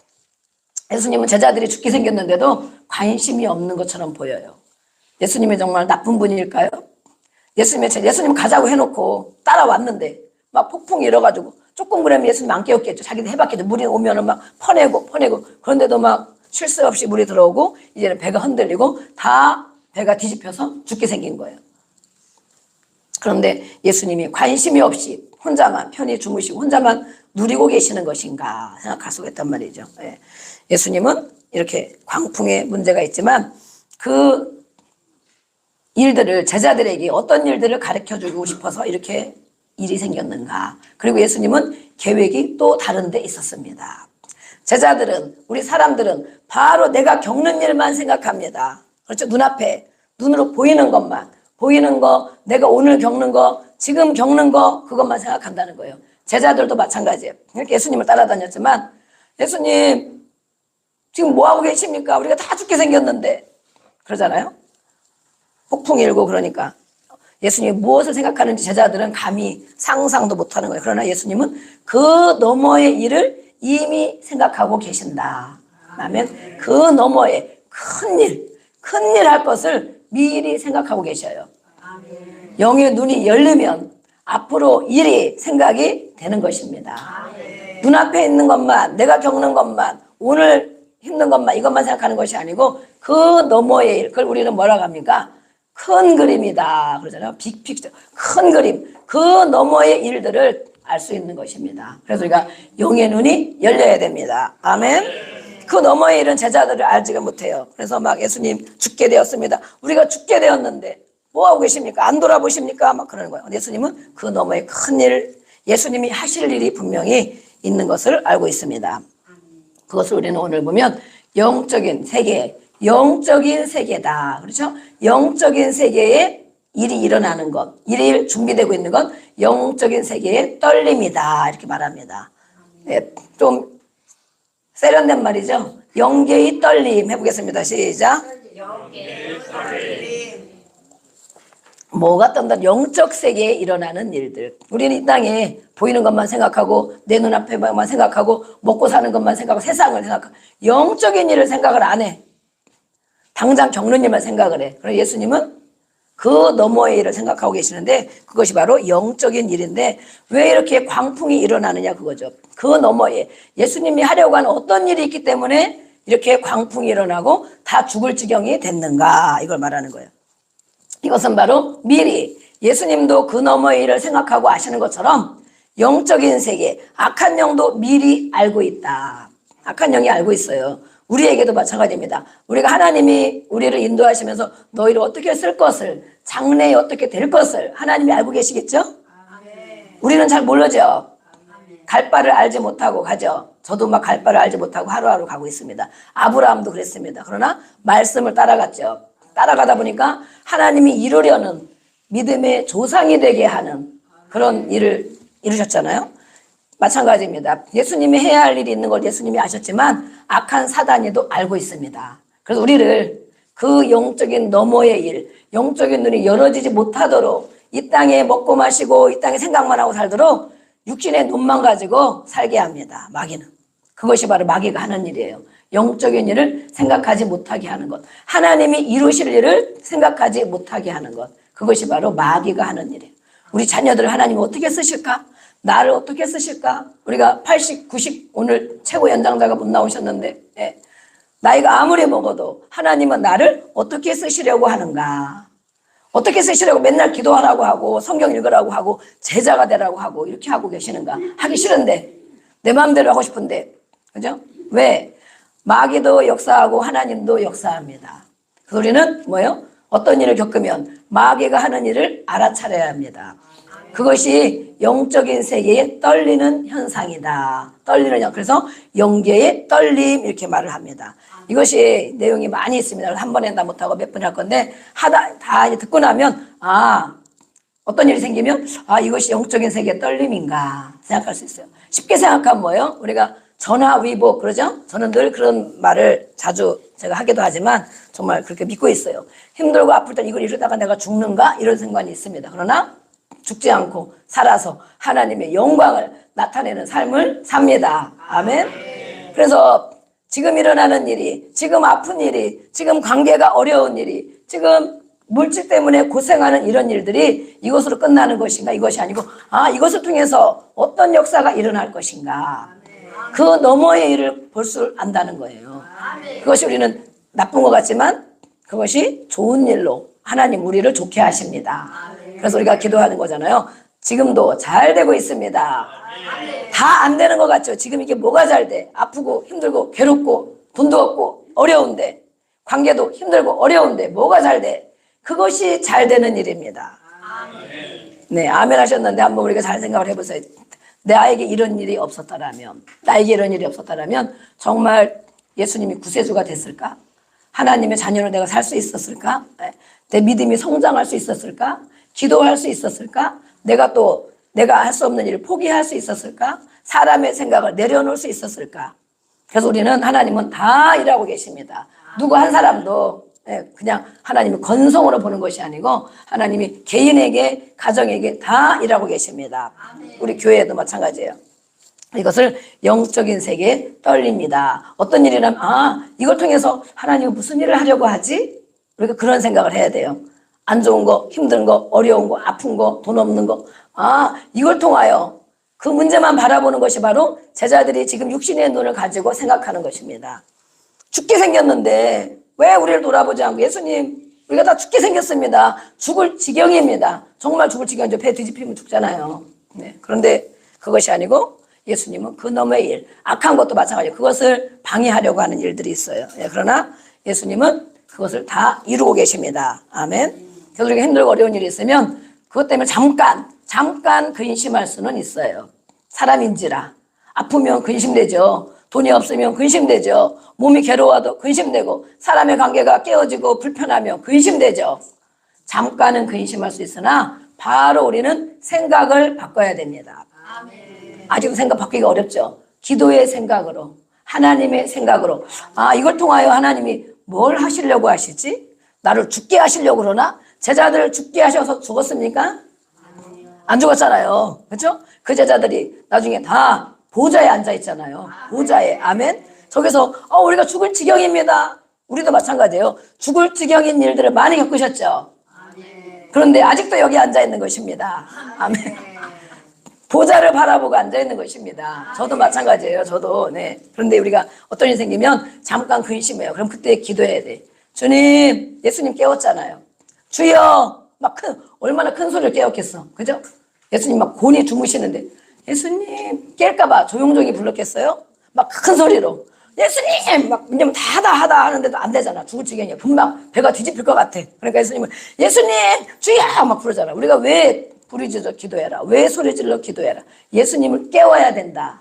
예수님은 제자들이 죽게 생겼는데도 관심이 없는 것처럼 보여요. 예수님이 정말 나쁜 분일까요? 예수님 가자고 해놓고 따라왔는데 막 폭풍이 일어가지고 조금 그러면 예수님 안 깨웠겠죠. 자기들 해봤겠죠. 물이 오면은 막 퍼내고 그런데도 막 쉴 새 없이 물이 들어오고 이제는 배가 흔들리고 다 배가 뒤집혀서 죽게 생긴 거예요. 그런데 예수님이 관심이 없이 혼자만 편히 주무시고 혼자만 누리고 계시는 것인가 생각할 수가 있단 말이죠. 예수님은 이렇게 광풍에 문제가 있지만 그 일들을, 제자들에게 어떤 일들을 가르쳐주고 싶어서 이렇게 일이 생겼는가. 그리고 예수님은 계획이 또 다른 데 있었습니다. 제자들은, 우리 사람들은 바로 내가 겪는 일만 생각합니다. 그렇죠? 눈앞에 눈으로 보이는 것만, 보이는 거, 내가 오늘 겪는 거, 지금 겪는 거, 그것만 생각한다는 거예요. 제자들도 마찬가지예요. 이렇게 예수님을 따라다녔지만 예수님 지금 뭐하고 계십니까? 우리가 다 죽게 생겼는데 그러잖아요. 폭풍이 일고 그러니까 예수님이 무엇을 생각하는지 제자들은 감히 상상도 못하는 거예요. 그러나 예수님은 그 너머의 일을 이미 생각하고 계신다. 그러면 그 너머에 큰 일 할 것을 미리 생각하고 계셔요. 영의 눈이 열리면 앞으로 일이 생각이 되는 것입니다. 눈앞에 있는 것만, 내가 겪는 것만, 오늘 힘든 것만, 이것만 생각하는 것이 아니고 그 너머의 일, 그걸 우리는 뭐라고 합니까? 큰 그림이다 그러잖아요. 빅픽처, 큰 그림, 그 너머의 일들을 알 수 있는 것입니다. 그래서 우리가 영의 눈이 열려야 됩니다. 아멘. 그 너머의 일은 제자들을 알지가 못해요. 그래서 막 예수님 죽게 되었습니다. 우리가 죽게 되었는데 뭐하고 계십니까? 안 돌아보십니까? 막 그러는 거예요. 예수님은 그 너머의 큰 일, 예수님이 하실 일이 분명히 있는 것을 알고 있습니다. 그것을 우리는 오늘 보면 영적인 세계다. 그렇죠? 영적인 세계에 일이 일어나는 것, 일이 준비되고 있는 것, 영적인 세계의 떨림이다. 이렇게 말합니다. 네, 좀 세련된 말이죠. 영계의 떨림 해보겠습니다. 시작. 영계의 떨림. 뭐가 떤다? 영적 세계에 일어나는 일들. 우리는 이 땅에 보이는 것만 생각하고 내 눈앞에만 생각하고 먹고 사는 것만 생각하고 세상을 생각하고 영적인 일을 생각을 안 해. 당장 겪는 일만 생각을 해. 그래서 예수님은 그 너머의 일을 생각하고 계시는데 그것이 바로 영적인 일인데 왜 이렇게 광풍이 일어나느냐 그거죠. 그 너머에 예수님이 하려고 하는 어떤 일이 있기 때문에 이렇게 광풍이 일어나고 다 죽을 지경이 됐는가 이걸 말하는 거예요. 이것은 바로 미리 예수님도 그 너머의 일을 생각하고 아시는 것처럼 영적인 세계, 악한 영도 미리 알고 있다. 악한 영이 알고 있어요. 우리에게도 마찬가지입니다. 우리가 하나님이 우리를 인도하시면서 너희를 어떻게 쓸 것을, 장래에 어떻게 될 것을 하나님이 알고 계시겠죠? 우리는 잘 모르죠. 갈 바를 알지 못하고 가죠. 저도 막 갈 바를 알지 못하고 하루하루 가고 있습니다. 아브라함도 그랬습니다. 그러나 말씀을 따라갔죠. 따라가다 보니까 하나님이 이루려는 믿음의 조상이 되게 하는 그런 일을 이루셨잖아요. 마찬가지입니다. 예수님이 해야 할 일이 있는 걸 예수님이 아셨지만 악한 사단이도 알고 있습니다. 그래서 우리를 그 영적인 너머의 일, 영적인 눈이 열어지지 못하도록 이 땅에 먹고 마시고 이 땅에 생각만 하고 살도록 육신의 눈만 가지고 살게 합니다. 마귀는. 그것이 바로 마귀가 하는 일이에요. 영적인 일을 생각하지 못하게 하는 것. 하나님이 이루실 일을 생각하지 못하게 하는 것. 그것이 바로 마귀가 하는 일이에요. 우리 자녀들을 하나님이 어떻게 쓰실까? 나를 어떻게 쓰실까? 우리가 80, 90 오늘 최고 연장자가 못 나오셨는데 나이가 아무리 먹어도 하나님은 나를 어떻게 쓰시려고 하는가? 어떻게 쓰시려고 맨날 기도하라고 하고 성경 읽으라고 하고 제자가 되라고 하고 이렇게 하고 계시는가? 하기 싫은데 내 마음대로 하고 싶은데 그죠? 왜? 마귀도 역사하고 하나님도 역사합니다. 그 우리는 뭐예요? 어떤 일을 겪으면 마귀가 하는 일을 알아차려야 합니다. 그것이 영적인 세계에 떨리는 현상이다. 떨리는 그래서 영계의 떨림 이렇게 말을 합니다. 이것이 내용이 많이 있습니다. 한 번에 다 못하고 몇 번 할 건데 다 듣고 나면 어떤 일이 생기면 이것이 영적인 세계의 떨림인가 생각할 수 있어요. 쉽게 생각하면 뭐예요? 우리가 전화위복 그러죠? 저는 늘 그런 말을 자주 제가 하기도 하지만 정말 그렇게 믿고 있어요. 힘들고 아플 때 이걸 이러다가 내가 죽는가? 이런 생각이 있습니다. 그러나 죽지 않고 살아서 하나님의 영광을 나타내는 삶을 삽니다. 아멘. 그래서 지금 일어나는 일이, 지금 아픈 일이, 지금 관계가 어려운 일이, 지금 물질 때문에 고생하는 이런 일들이 이것으로 끝나는 것인가? 이것이 아니고 이것을 통해서 어떤 역사가 일어날 것인가? 그 너머의 일을 볼 줄 안다는 거예요. 그것이 우리는 나쁜 것 같지만 그것이 좋은 일로 하나님 우리를 좋게 하십니다. 그래서 우리가 기도하는 거잖아요. 지금도 잘 되고 있습니다. 다 안 되는 것 같죠? 지금 이게 뭐가 잘 돼? 아프고 힘들고 괴롭고 돈도 없고 어려운데 관계도 힘들고 어려운데 뭐가 잘 돼? 그것이 잘 되는 일입니다. 네, 아멘 하셨는데 한번 우리가 잘 생각을 해보세요. 나에게 이런 일이 없었다라면, 나에게 이런 일이 없었다라면 정말 예수님이 구세주가 됐을까? 하나님의 자녀로 내가 살 수 있었을까? 내 믿음이 성장할 수 있었을까? 기도할 수 있었을까? 내가 할 수 없는 일을 포기할 수 있었을까? 사람의 생각을 내려놓을 수 있었을까? 그래서 우리는 하나님은 다 일하고 계십니다. 누구 한 사람도 그냥 하나님이 건성으로 보는 것이 아니고 하나님이 개인에게 가정에게 다 일하고 계십니다. 우리 교회에도 마찬가지예요. 이것을 영적인 세계에 떨립니다. 어떤 일이라면 이걸 통해서 하나님은 무슨 일을 하려고 하지? 우리가 그런 생각을 해야 돼요. 안 좋은 거, 힘든 거, 어려운 거, 아픈 거, 돈 없는 거 이걸 통하여 그 문제만 바라보는 것이 바로 제자들이 지금 육신의 눈을 가지고 생각하는 것입니다. 죽게 생겼는데 왜 우리를 돌아보지 않고 예수님 우리가 다 죽게 생겼습니다. 죽을 지경입니다. 정말 죽을 지경이죠. 배 뒤집히면 죽잖아요. 네. 그런데 그것이 아니고 예수님은 그 너머의 일, 악한 것도 마찬가지예요. 그것을 방해하려고 하는 일들이 있어요. 그러나 예수님은 그것을 다 이루고 계십니다. 아멘. 그래서 우리가 힘들고 어려운 일이 있으면 그것 때문에 잠깐 근심할 수는 있어요. 사람인지라 아프면 근심되죠. 돈이 없으면 근심되죠. 몸이 괴로워도 근심되고 사람의 관계가 깨어지고 불편하면 근심되죠. 잠깐은 근심할 수 있으나 바로 우리는 생각을 바꿔야 됩니다. 아직도 생각 바꾸기가 어렵죠. 기도의 생각으로 하나님의 생각으로 이걸 통하여 하나님이 뭘 하시려고 하시지? 나를 죽게 하시려고 그러나? 제자들 죽게 하셔서 죽었습니까? 안 죽었잖아요. 그렇죠? 그 제자들이 나중에 다 보좌에 앉아 있잖아요. 보좌에. 아멘. 저기서 우리가 죽을 지경입니다. 우리도 마찬가지예요. 죽을 지경인 일들을 많이 겪으셨죠. 그런데 아직도 여기 앉아 있는 것입니다. 아멘. 보좌를 바라보고 앉아 있는 것입니다. 저도 마찬가지예요. 저도. 네. 그런데 우리가 어떤 일이 생기면 잠깐 근심해요. 그럼 그때 기도해야 돼. 주님, 예수님 깨웠잖아요. 주여, 얼마나 큰 소리를 깨웠겠어. 그죠? 예수님 막 곤히 주무시는데 예수님 깰까봐 조용조용히 불렀겠어요? 막 큰 소리로 예수님! 왜냐면 다 하다 하는데도 안 되잖아. 죽을 지경이야. 금방 배가 뒤집힐 것 같아. 그러니까 예수님은 예수님! 주여! 막 부르잖아. 우리가 왜 부르짖어 기도해라? 왜 소리질러 기도해라? 예수님을 깨워야 된다.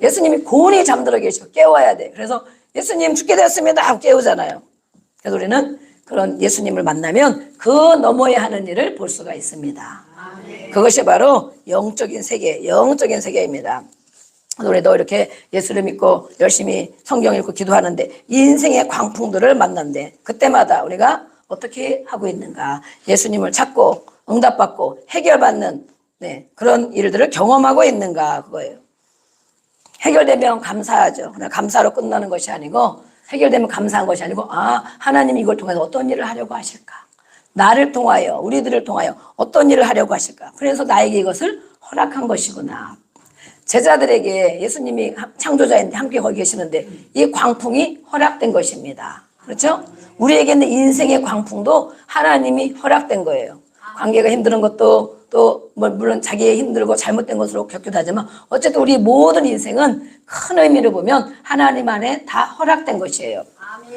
예수님이 곤히 잠들어 계시고 깨워야 돼. 그래서 예수님 죽게 되었습니다 하고 깨우잖아요. 그래서 우리는 그런 예수님을 만나면 그 너머에 하는 일을 볼 수가 있습니다. 그것이 바로 영적인 세계입니다. 우리도 이렇게 예수를 믿고 열심히 성경 읽고 기도하는데 인생의 광풍들을 만난대. 그때마다 우리가 어떻게 하고 있는가? 예수님을 찾고 응답받고 해결받는 그런 일들을 경험하고 있는가? 그거예요. 해결되면 감사하죠. 그냥 감사로 끝나는 것이 아니고 해결되면 감사한 것이 아니고 하나님이 이걸 통해서 어떤 일을 하려고 하실까? 나를 통하여 우리들을 통하여 어떤 일을 하려고 하실까? 그래서 나에게 이것을 허락한 것이구나. 제자들에게 예수님이 창조자인데 함께 거기 계시는데 이 광풍이 허락된 것입니다. 그렇죠? 우리에게는 인생의 광풍도 하나님이 허락된 거예요. 관계가 힘든 것도 또 물론 자기의 힘들고 잘못된 것으로 겪기도 하지만 어쨌든 우리 모든 인생은 큰 의미로 보면 하나님 안에 다 허락된 것이에요.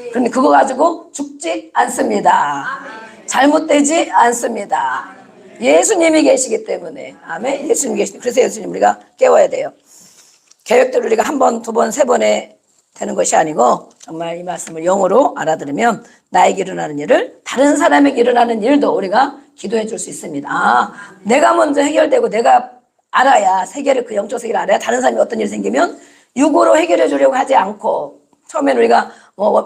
그런데 그거 가지고 죽지 않습니다. 잘못되지 않습니다. 예수님이 계시기 때문에. 아멘. 예수님이 계시기 때문에. 그래서 예수님 우리가 깨워야 돼요. 계획대로 우리가 한 번, 두 번, 세 번에 되는 것이 아니고 정말 이 말씀을 영어로 알아들으면 나에게 일어나는 일을 다른 사람에게 일어나는 일도 우리가 기도해 줄 수 있습니다. 내가 먼저 해결되고 내가 알아야 세계를 그 영적 세계를 알아야 다른 사람이 어떤 일이 생기면 육으로 해결해 주려고 하지 않고 처음에는 우리가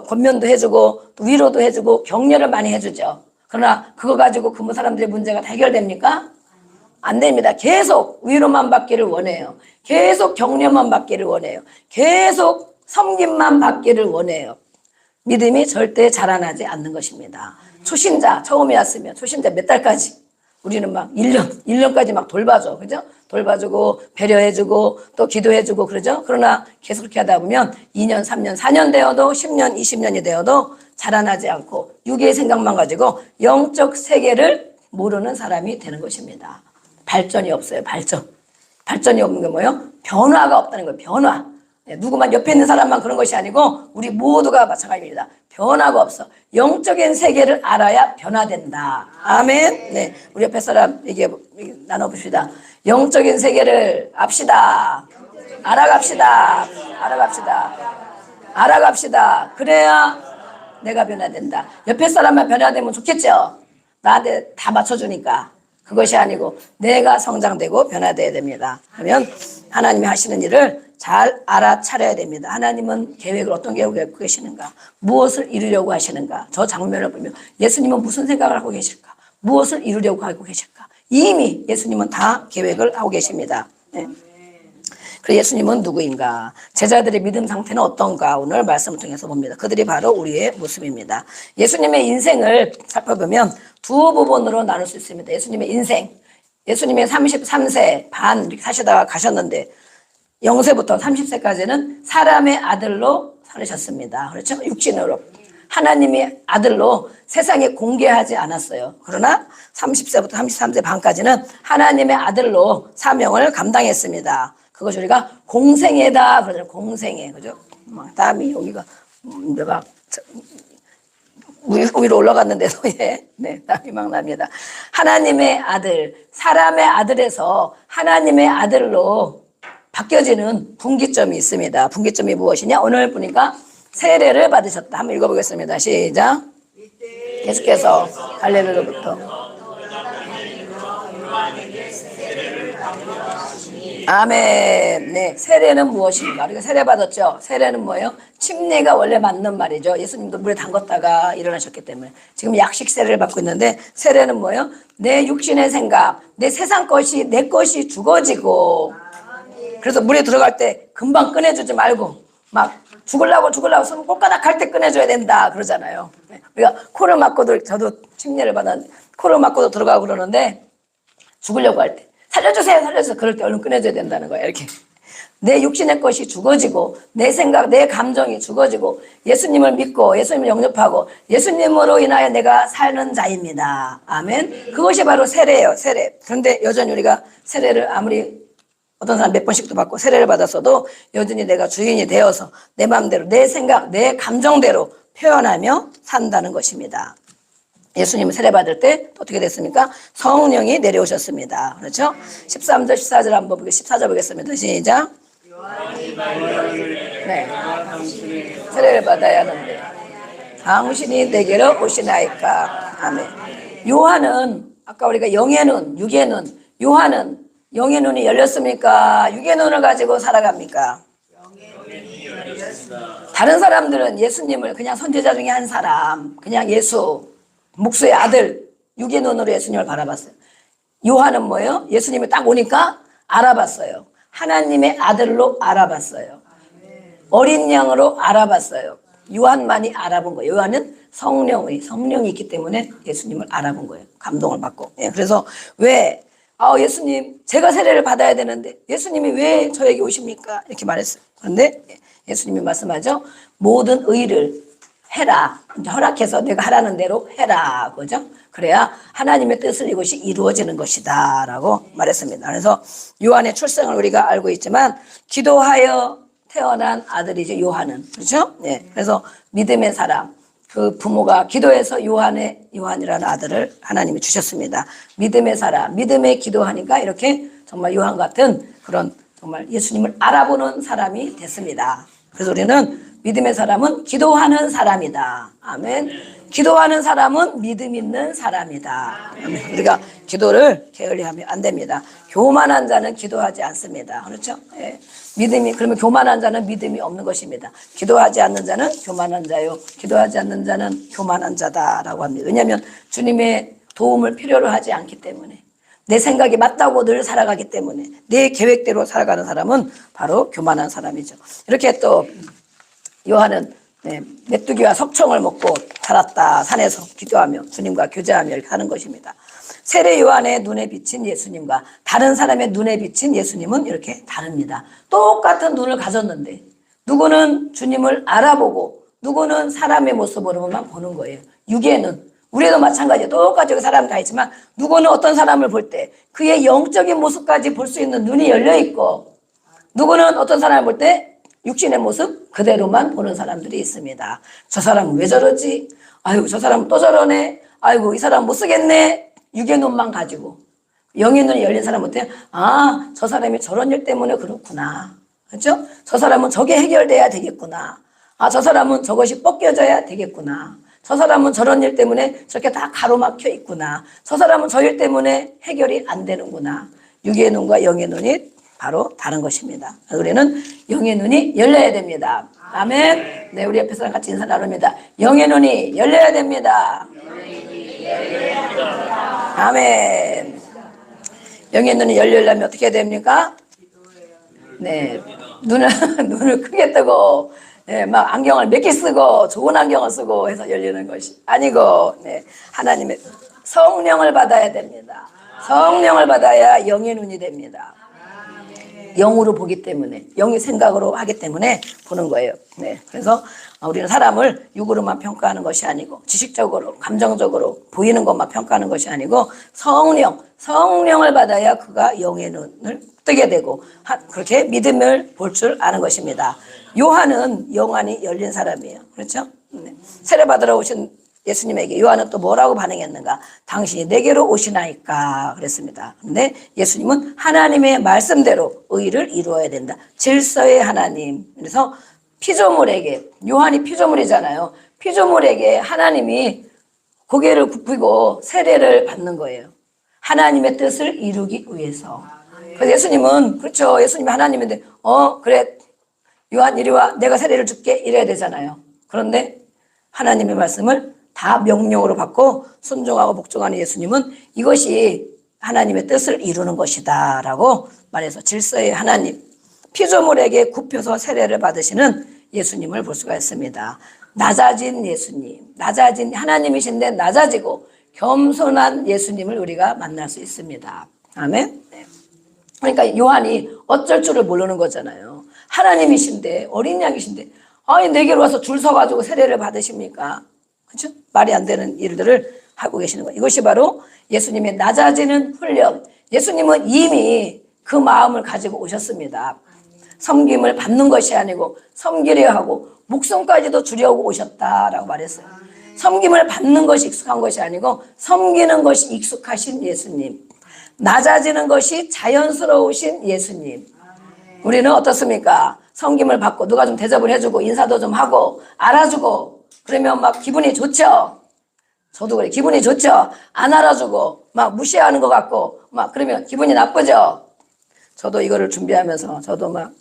권면도 해주고 또 위로도 해주고 격려를 많이 해주죠. 그러나 그거 가지고 그 사람들의 문제가 해결됩니까? 안 됩니다. 계속 위로만 받기를 원해요. 계속 격려만 받기를 원해요. 계속 섬김만 받기를 원해요. 믿음이 절대 자라나지 않는 것입니다. 초신자 처음에 왔으면 초신자 몇 달까지 우리는 막 1년까지 막 돌봐줘. 그죠? 돌봐주고 배려해주고 또 기도해주고 그러죠? 그러나 계속 그렇게 하다 보면 2년, 3년, 4년 되어도 10년, 20년이 되어도 자라나지 않고 육의 생각만 가지고 영적 세계를 모르는 사람이 되는 것입니다. 발전이 없어요. 발전이 없는 게 뭐예요? 변화가 없다는 거예요. 변화. 누구만 옆에 있는 사람만 그런 것이 아니고 우리 모두가 마찬가지입니다. 변화가 없어. 영적인 세계를 알아야 변화된다. 아멘. 네, 우리 옆에 사람 나눠봅시다. 영적인 세계를 압시다. 알아갑시다. 그래야 내가 변화된다. 옆에 사람만 변화되면 좋겠죠. 나한테 다 맞춰주니까. 그것이 아니고 내가 성장되고 변화되어야 됩니다. 그러면 하나님이 하시는 일을 잘 알아차려야 됩니다. 하나님은 계획을 어떤 계획을 갖고 계시는가? 무엇을 이루려고 하시는가? 저 장면을 보면 예수님은 무슨 생각을 하고 계실까? 무엇을 이루려고 하고 계실까? 이미 예수님은 다 계획을 하고 계십니다. 네. 그래서 예수님은 누구인가? 제자들의 믿음 상태는 어떤가? 오늘 말씀을 통해서 봅니다. 그들이 바로 우리의 모습입니다. 예수님의 인생을 살펴보면 두 부분으로 나눌 수 있습니다. 예수님의 인생. 예수님의 33세 반 이렇게 사시다가 가셨는데 0세부터 30세까지는 사람의 아들로 살으셨습니다. 그렇죠? 육신으로. 하나님의 아들로 세상에 공개하지 않았어요. 그러나 30세부터 33세 반까지는 하나님의 아들로 사명을 감당했습니다. 그것이 우리가 공생애다. 그러죠. 공생애. 그죠? 땀이 여기가 막 위로 올라갔는데도 땀이 막 납니다. 하나님의 아들, 사람의 아들에서 하나님의 아들로 바뀌어지는 분기점이 있습니다. 분기점이 무엇이냐? 오늘 보니까 세례를 받으셨다. 한번 읽어보겠습니다. 시작. 계속해서 갈릴리로부터 아멘. 네, 세례는 무엇인가? 우리가 세례 받았죠. 세례는 뭐예요? 침례가 원래 맞는 말이죠. 예수님도 물에 담궜다가 일어나셨기 때문에 지금 약식 세례를 받고 있는데 세례는 뭐예요? 내 육신의 생각, 내 세상 것이 내 것이 죽어지고. 그래서 물에 들어갈 때 금방 꺼내주지 말고 막 죽으려고 손 꼴까닥 할 때 꺼내줘야 된다 그러잖아요. 우리가 코를 막고도 저도 침례를 받았는데 코를 막고도 들어가고 그러는데 죽으려고 할 때 살려주세요. 그럴 때 얼른 꺼내줘야 된다는 거예요. 이렇게 내 육신의 것이 죽어지고 내 생각, 내 감정이 죽어지고 예수님을 믿고 예수님을 영접하고 예수님으로 인하여 내가 사는 자입니다. 아멘. 그것이 바로 세례예요. 세례. 그런데 여전히 우리가 세례를 아무리 어떤 사람 몇 번씩도 받고 세례를 받았어도 여전히 내가 주인이 되어서 내 마음대로 내 생각, 내 감정대로 표현하며 산다는 것입니다. 예수님은 세례 받을 때 어떻게 됐습니까? 성령이 내려오셨습니다. 그렇죠? 13절, 14절 한번 보겠습니다. 14절 보겠습니다. 시작. 네. 세례를 받아야 하는데 당신이 내게로 오시나이까. 아멘. 요한은 아까 우리가 영의 눈, 육의 눈, 요한은 영의 눈이 열렸습니까? 육의 눈을 가지고 살아갑니까? 다른 사람들은 예수님을 그냥 선지자 중에 한 사람, 그냥 예수, 목수의 아들, 육의 눈으로 예수님을 바라봤어요. 요한은 뭐예요? 예수님이 딱 오니까 알아봤어요. 하나님의 아들로 알아봤어요. 어린 양으로 알아봤어요. 요한만이 알아본 거예요. 요한은 성령이 있기 때문에 예수님을 알아본 거예요. 감동을 받고. 예, 그래서 왜 예수님 제가 세례를 받아야 되는데 예수님이 왜 저에게 오십니까? 이렇게 말했어요. 그런데 예수님이 말씀하죠. 모든 의를 해라. 이제 허락해서 내가 하라는 대로 해라. 그죠? 그래야 하나님의 뜻을 이것이 이루어지는 것이다. 라고 말했습니다. 그래서 요한의 출생을 우리가 알고 있지만 기도하여 태어난 아들이죠. 요한은. 그렇죠? 네. 그래서 믿음의 사람. 그 부모가 기도해서 요한이라는 아들을 하나님이 주셨습니다. 믿음의 사람. 믿음에 기도하니까 이렇게 정말 요한 같은 그런 정말 예수님을 알아보는 사람이 됐습니다. 그래서 우리는 믿음의 사람은 기도하는 사람이다. 아멘. 기도하는 사람은 믿음 있는 사람이다. 아멘. 우리가 기도를 게을리하면 안 됩니다. 교만한 자는 기도하지 않습니다. 그렇죠? 예. 그러면 교만한 자는 믿음이 없는 것입니다. 기도하지 않는 자는 교만한 자요. 기도하지 않는 자는 교만한 자다라고 합니다. 왜냐하면 주님의 도움을 필요로 하지 않기 때문에. 내 생각이 맞다고 늘 살아가기 때문에 내 계획대로 살아가는 사람은 바로 교만한 사람이죠. 이렇게 또 요한은 메뚜기와 석청을 먹고 자랐다. 산에서 기도하며 주님과 교제하며 이렇게 하는 것입니다. 세례 요한의 눈에 비친 예수님과 다른 사람의 눈에 비친 예수님은 이렇게 다릅니다. 똑같은 눈을 가졌는데 누구는 주님을 알아보고 누구는 사람의 모습으로만 보는 거예요. 육의 눈. 우리도 마찬가지예요. 똑같이 사람 다 있지만 누구는 어떤 사람을 볼 때 그의 영적인 모습까지 볼 수 있는 눈이 열려 있고 누구는 어떤 사람을 볼 때 육신의 모습 그대로만 보는 사람들이 있습니다. 저 사람은 왜 저러지? 아이고 저 사람은 또 저러네. 아이고 이 사람 못 쓰겠네. 육의 눈만 가지고 영의 눈이 열린 사람은 어때요? 저 사람이 저런 일 때문에 그렇구나. 그렇죠? 저 사람은 저게 해결돼야 되겠구나. 저 사람은 저것이 벗겨져야 되겠구나. 저 사람은 저런 일 때문에 저렇게 다 가로막혀 있구나. 저 사람은 저 일 때문에 해결이 안 되는구나. 육의 눈과 영의 눈이 바로 다른 것입니다. 우리는 영의 눈이 열려야 됩니다. 아멘. 네, 우리 옆에 사람 같이 인사 나눕니다. 영의 눈이 열려야 됩니다. 아멘. 영의 눈이 열리려면 어떻게 해야 됩니까? 네, 눈을 크게 뜨고 막 안경을 몇 개 쓰고 좋은 안경을 쓰고 해서 열리는 것이 아니고 하나님의 성령을 받아야 됩니다. 성령을 받아야 영의 눈이 됩니다. 영으로 보기 때문에 영의 생각으로 하기 때문에 보는 거예요. 그래서 우리는 사람을 육으로만 평가하는 것이 아니고 지식적으로 감정적으로 보이는 것만 평가하는 것이 아니고 성령을 받아야 그가 영의 눈을 뜨게 되고 그렇게 믿음을 볼 줄 아는 것입니다. 요한은 영안이 열린 사람이에요. 그렇죠? 세례 받으러 오신 예수님에게 요한은 또 뭐라고 반응했는가? 당신이 내게로 오시나이까 그랬습니다. 그런데 예수님은 하나님의 말씀대로 의를 이루어야 된다. 질서의 하나님. 그래서 피조물에게 요한이 피조물이잖아요. 피조물에게 하나님이 고개를 굽히고 세례를 받는 거예요. 하나님의 뜻을 이루기 위해서. 그래서 예수님은 그렇죠. 예수님이 하나님인데 그래 요한 이리 와 내가 세례를 줄게 이래야 되잖아요. 그런데 하나님의 말씀을 다 명령으로 받고 순종하고 복종하는 예수님은 이것이 하나님의 뜻을 이루는 것이다 라고 말해서 질서의 하나님 피조물에게 굽혀서 세례를 받으시는 예수님을 볼 수가 있습니다. 낮아진 예수님 낮아진 하나님이신데 낮아지고 겸손한 예수님을 우리가 만날 수 있습니다. 아멘. 그러니까 요한이 어쩔 줄을 모르는 거잖아요. 하나님이신데 어린 양이신데 내게로 와서 줄 서가지고 세례를 받으십니까? 그렇죠? 말이 안 되는 일들을 하고 계시는 거예요. 이것이 바로 예수님의 낮아지는 훈련. 예수님은 이미 그 마음을 가지고 오셨습니다. 섬김을 받는 것이 아니고 섬기려 하고 목숨까지도 주려고 오셨다라고 말했어요. 섬김을 받는 것이 익숙한 것이 아니고 섬기는 것이 익숙하신 예수님. 낮아지는 것이 자연스러우신 예수님. 우리는 어떻습니까? 섬김을 받고 누가 좀 대접을 해주고 인사도 좀 하고 알아주고 그러면 막 기분이 좋죠. 저도 그래. 기분이 좋죠. 안 알아주고 막 무시하는 것 같고 막 그러면 기분이 나쁘죠. 저도 이거를 준비하면서 저도 막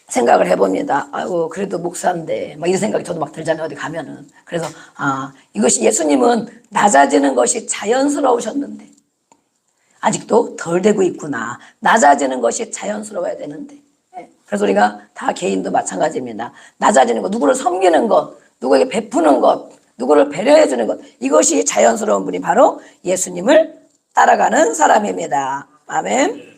생각을 해봅니다. 아이고, 그래도 목사인데, 막 이런 생각이 저도 막 들잖아요. 어디 가면은. 그래서, 이것이 예수님은 낮아지는 것이 자연스러우셨는데, 아직도 덜 되고 있구나. 낮아지는 것이 자연스러워야 되는데. 그래서 우리가 다 개인도 마찬가지입니다. 낮아지는 것, 누구를 섬기는 것, 누구에게 베푸는 것, 누구를 배려해 주는 것, 이것이 자연스러운 분이 바로 예수님을 따라가는 사람입니다. 아멘.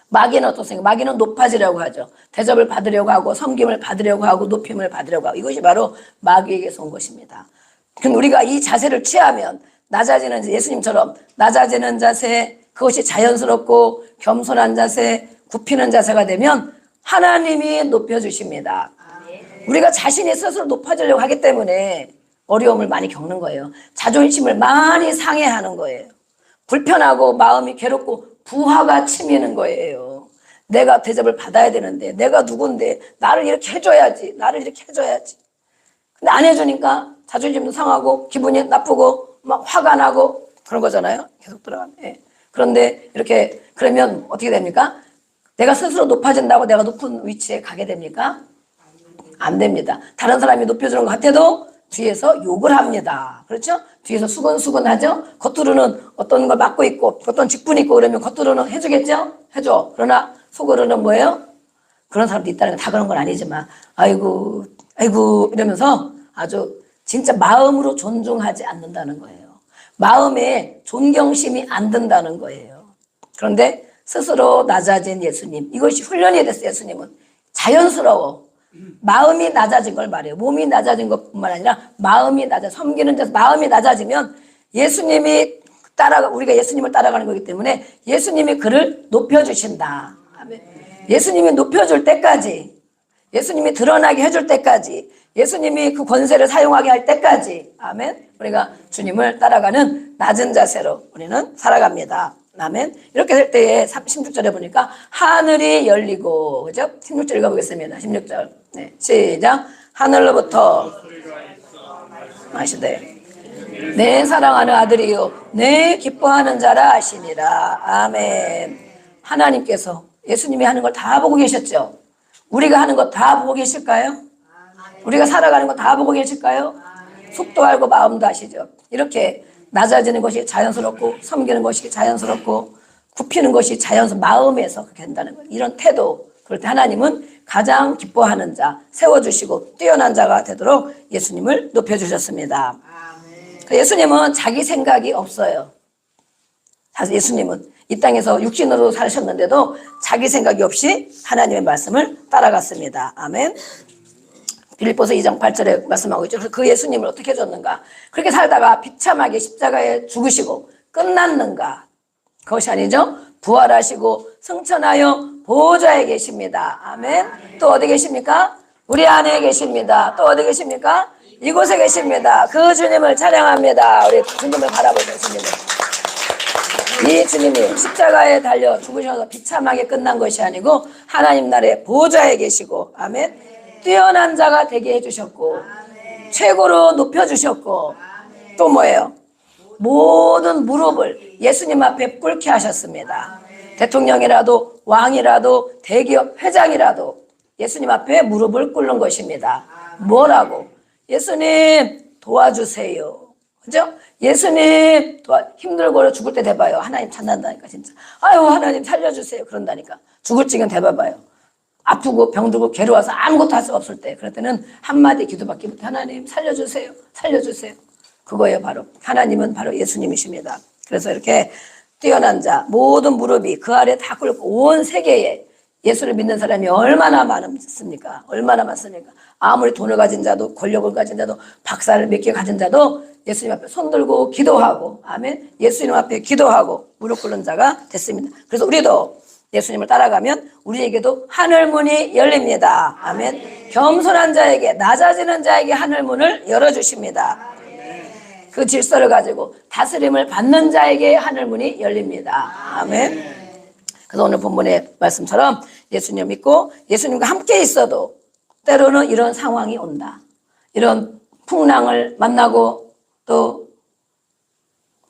마귀는 어떻습니까? 마귀는 높아지려고 하죠. 대접을 받으려고 하고 섬김을 받으려고 하고 높임을 받으려고 하고, 이것이 바로 마귀에게서 온 것입니다. 그럼 우리가 이 자세를 취하면 낮아지는, 예수님처럼 낮아지는 자세, 그것이 자연스럽고 겸손한 자세, 굽히는 자세가 되면 하나님이 높여주십니다. 우리가 자신이 스스로 높아지려고 하기 때문에 어려움을 많이 겪는 거예요. 자존심을 많이 상해하는 거예요. 불편하고 마음이 괴롭고 부하가 치미는 거예요. 내가 대접을 받아야 되는데, 내가 누군데, 나를 이렇게 해줘야지, 나를 이렇게 해줘야지. 근데 안 해주니까 자존심도 상하고 기분이 나쁘고 막 화가 나고 그런 거잖아요. 계속 들어가면. 그런데 이렇게 그러면 어떻게 됩니까? 내가 스스로 높아진다고 내가 높은 위치에 가게 됩니까? 안 됩니다. 다른 사람이 높여주는 것 같아도 뒤에서 욕을 합니다. 그렇죠? 뒤에서 수근수근하죠? 겉으로는 어떤 걸 맡고 있고 어떤 직분이 있고 그러면 겉으로는 해주겠죠? 해줘. 그러나 속으로는 뭐예요? 그런 사람도 있다는 건 다 그런 건 아니지만 아이고 이러면서 아주 진짜 마음으로 존중하지 않는다는 거예요. 마음에 존경심이 안 든다는 거예요. 그런데 스스로 낮아진 예수님, 이것이 훈련이 됐어요. 예수님은 자연스러워. 마음이 낮아진 걸 말해요. 몸이 낮아진 것뿐만 아니라 마음이 섬기는 데서 마음이 낮아지면 예수님이 우리가 예수님을 따라가는 거기 때문에 예수님이 그를 높여주신다. 아멘. 예수님이 높여줄 때까지, 예수님이 드러나게 해줄 때까지, 예수님이 그 권세를 사용하게 할 때까지, 아멘. 우리가 주님을 따라가는 낮은 자세로 우리는 살아갑니다. 아멘. 이렇게 될 때에 16절에 보니까 하늘이 열리고, 그죠? 16절 읽어보겠습니다. 16절. 네, 시작. 하늘로부터 마시되 내 사랑하는 아들이요 내 기뻐하는 자라 하시니라. 아멘. 하나님께서 예수님이 하는 걸 다 보고 계셨죠? 우리가 하는 거 다 보고 계실까요? 우리가 살아가는 거 다 보고 계실까요? 속도 알고 마음도 아시죠? 이렇게 낮아지는 것이 자연스럽고 섬기는 것이 자연스럽고 굽히는 것이 마음에서 그렇게 된다는 거예요. 이런 태도. 그럴 때 하나님은 가장 기뻐하는 자, 세워주시고 뛰어난 자가 되도록 예수님을 높여주셨습니다. 예수님은 자기 생각이 없어요. 사실 예수님은 이 땅에서 육신으로 사셨는데도 자기 생각이 없이 하나님의 말씀을 따라갔습니다. 아멘. 빌립보서 2장 8절에 말씀하고 있죠. 그 예수님을 어떻게 해줬는가? 그렇게 살다가 비참하게 십자가에 죽으시고 끝났는가? 그것이 아니죠. 부활하시고 승천하여 보좌에 계십니다. 아멘. 또 어디 계십니까? 우리 안에 계십니다. 또 어디 계십니까? 이곳에 계십니다. 그 주님을 찬양합니다. 우리 주님을 바라보는 주님을. 이 주님이 십자가에 달려 죽으셔서 비참하게 끝난 것이 아니고 하나님 나라의 보좌에 계시고, 아멘. 뛰어난 자가 되게 해주셨고, 최고로 높여주셨고, 또 뭐예요? 모든 무릎을 예수님 앞에 꿇게 하셨습니다. 대통령이라도 왕이라도 대기업 회장이라도 예수님 앞에 무릎을 꿇는 것입니다. 뭐라고? 예수님 도와주세요. 그죠? 예수님 힘들고 죽을 때 대봐요. 하나님 찾는다니까 진짜. 아유 하나님 살려주세요. 그런다니까. 죽을 지경 대봐봐요. 아프고 병들고 괴로워서 아무것도 할 수 없을 때, 그럴 때는 한마디 기도밖에 못해. 하나님 살려주세요. 살려주세요. 그거예요. 바로 하나님은 바로 예수님이십니다. 그래서 이렇게 뛰어난 자, 모든 무릎이 그 아래 다 꿇고 온 세계에 예수를 믿는 사람이 얼마나 많습니까? 얼마나 많습니까? 아무리 돈을 가진 자도 권력을 가진 자도 박사를 몇 개 가진 자도 예수님 앞에 손들고 기도하고, 아멘. 예수님 앞에 기도하고 무릎 꿇는 자가 됐습니다. 그래서 우리도 예수님을 따라가면 우리에게도 하늘문이 열립니다. 아멘. 겸손한 자에게, 낮아지는 자에게 하늘문을 열어주십니다. 그 질서를 가지고 다스림을 받는 자에게 하늘문이 열립니다. 아멘. 그래서 오늘 본문의 말씀처럼 예수님 믿고 예수님과 함께 있어도 때로는 이런 상황이 온다. 이런 풍랑을 만나고 또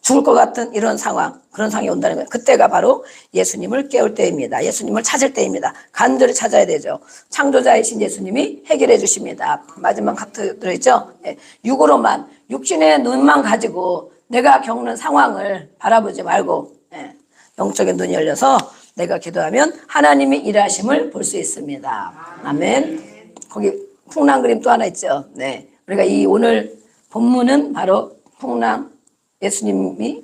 죽을 것 같은 이런 상황, 그런 상황이 온다는 거예요. 그때가 바로 예수님을 깨울 때입니다. 예수님을 찾을 때입니다. 간절히 찾아야 되죠. 창조자이신 예수님이 해결해 주십니다. 마지막 하트 들어있죠? 예. 육으로만, 육신의 눈만 가지고 내가 겪는 상황을 바라보지 말고, 예. 영적인 눈이 열려서 내가 기도하면 하나님이 일하심을 볼 수 있습니다. 아멘. 거기 풍랑 그림 또 하나 있죠. 네. 우리가 이 오늘 본문은 바로 풍랑, 예수님이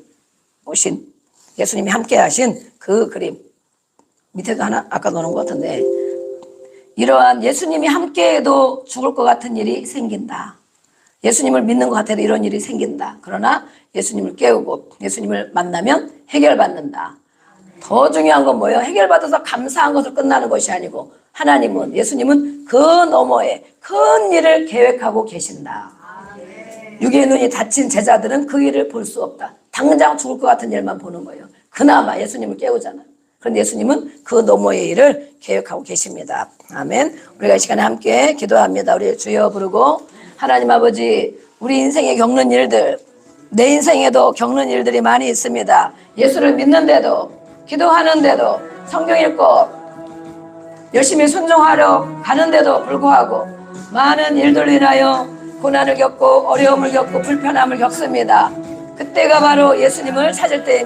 오신, 예수님이 함께 하신 그 그림. 밑에도 하나 아까 넣은 것 같은데, 이러한 예수님이 함께해도 죽을 것 같은 일이 생긴다. 예수님을 믿는 것 같아도 이런 일이 생긴다. 그러나 예수님을 깨우고 예수님을 만나면 해결받는다. 더 중요한 건 뭐예요? 해결받아서 감사한 것으로 끝나는 것이 아니고 하나님은, 예수님은 그 너머에 큰 일을 계획하고 계신다. 육의 눈이 닫힌 제자들은 그 일을 볼 수 없다. 당장 죽을 것 같은 일만 보는 거예요. 그나마 예수님을 깨우잖아. 그런데 예수님은 그 너머의 일을 계획하고 계십니다. 아멘. 우리가 이 시간에 함께 기도합니다. 우리 주여 부르고, 하나님 아버지, 우리 인생에 겪는 일들, 내 인생에도 겪는 일들이 많이 있습니다. 예수를 믿는데도, 기도하는데도, 성경 읽고 열심히 순종하려 가는데도 불구하고 많은 일들로 인하여 고난을 겪고 어려움을 겪고 불편함을 겪습니다. 그때가 바로 예수님을 찾을 때입니다.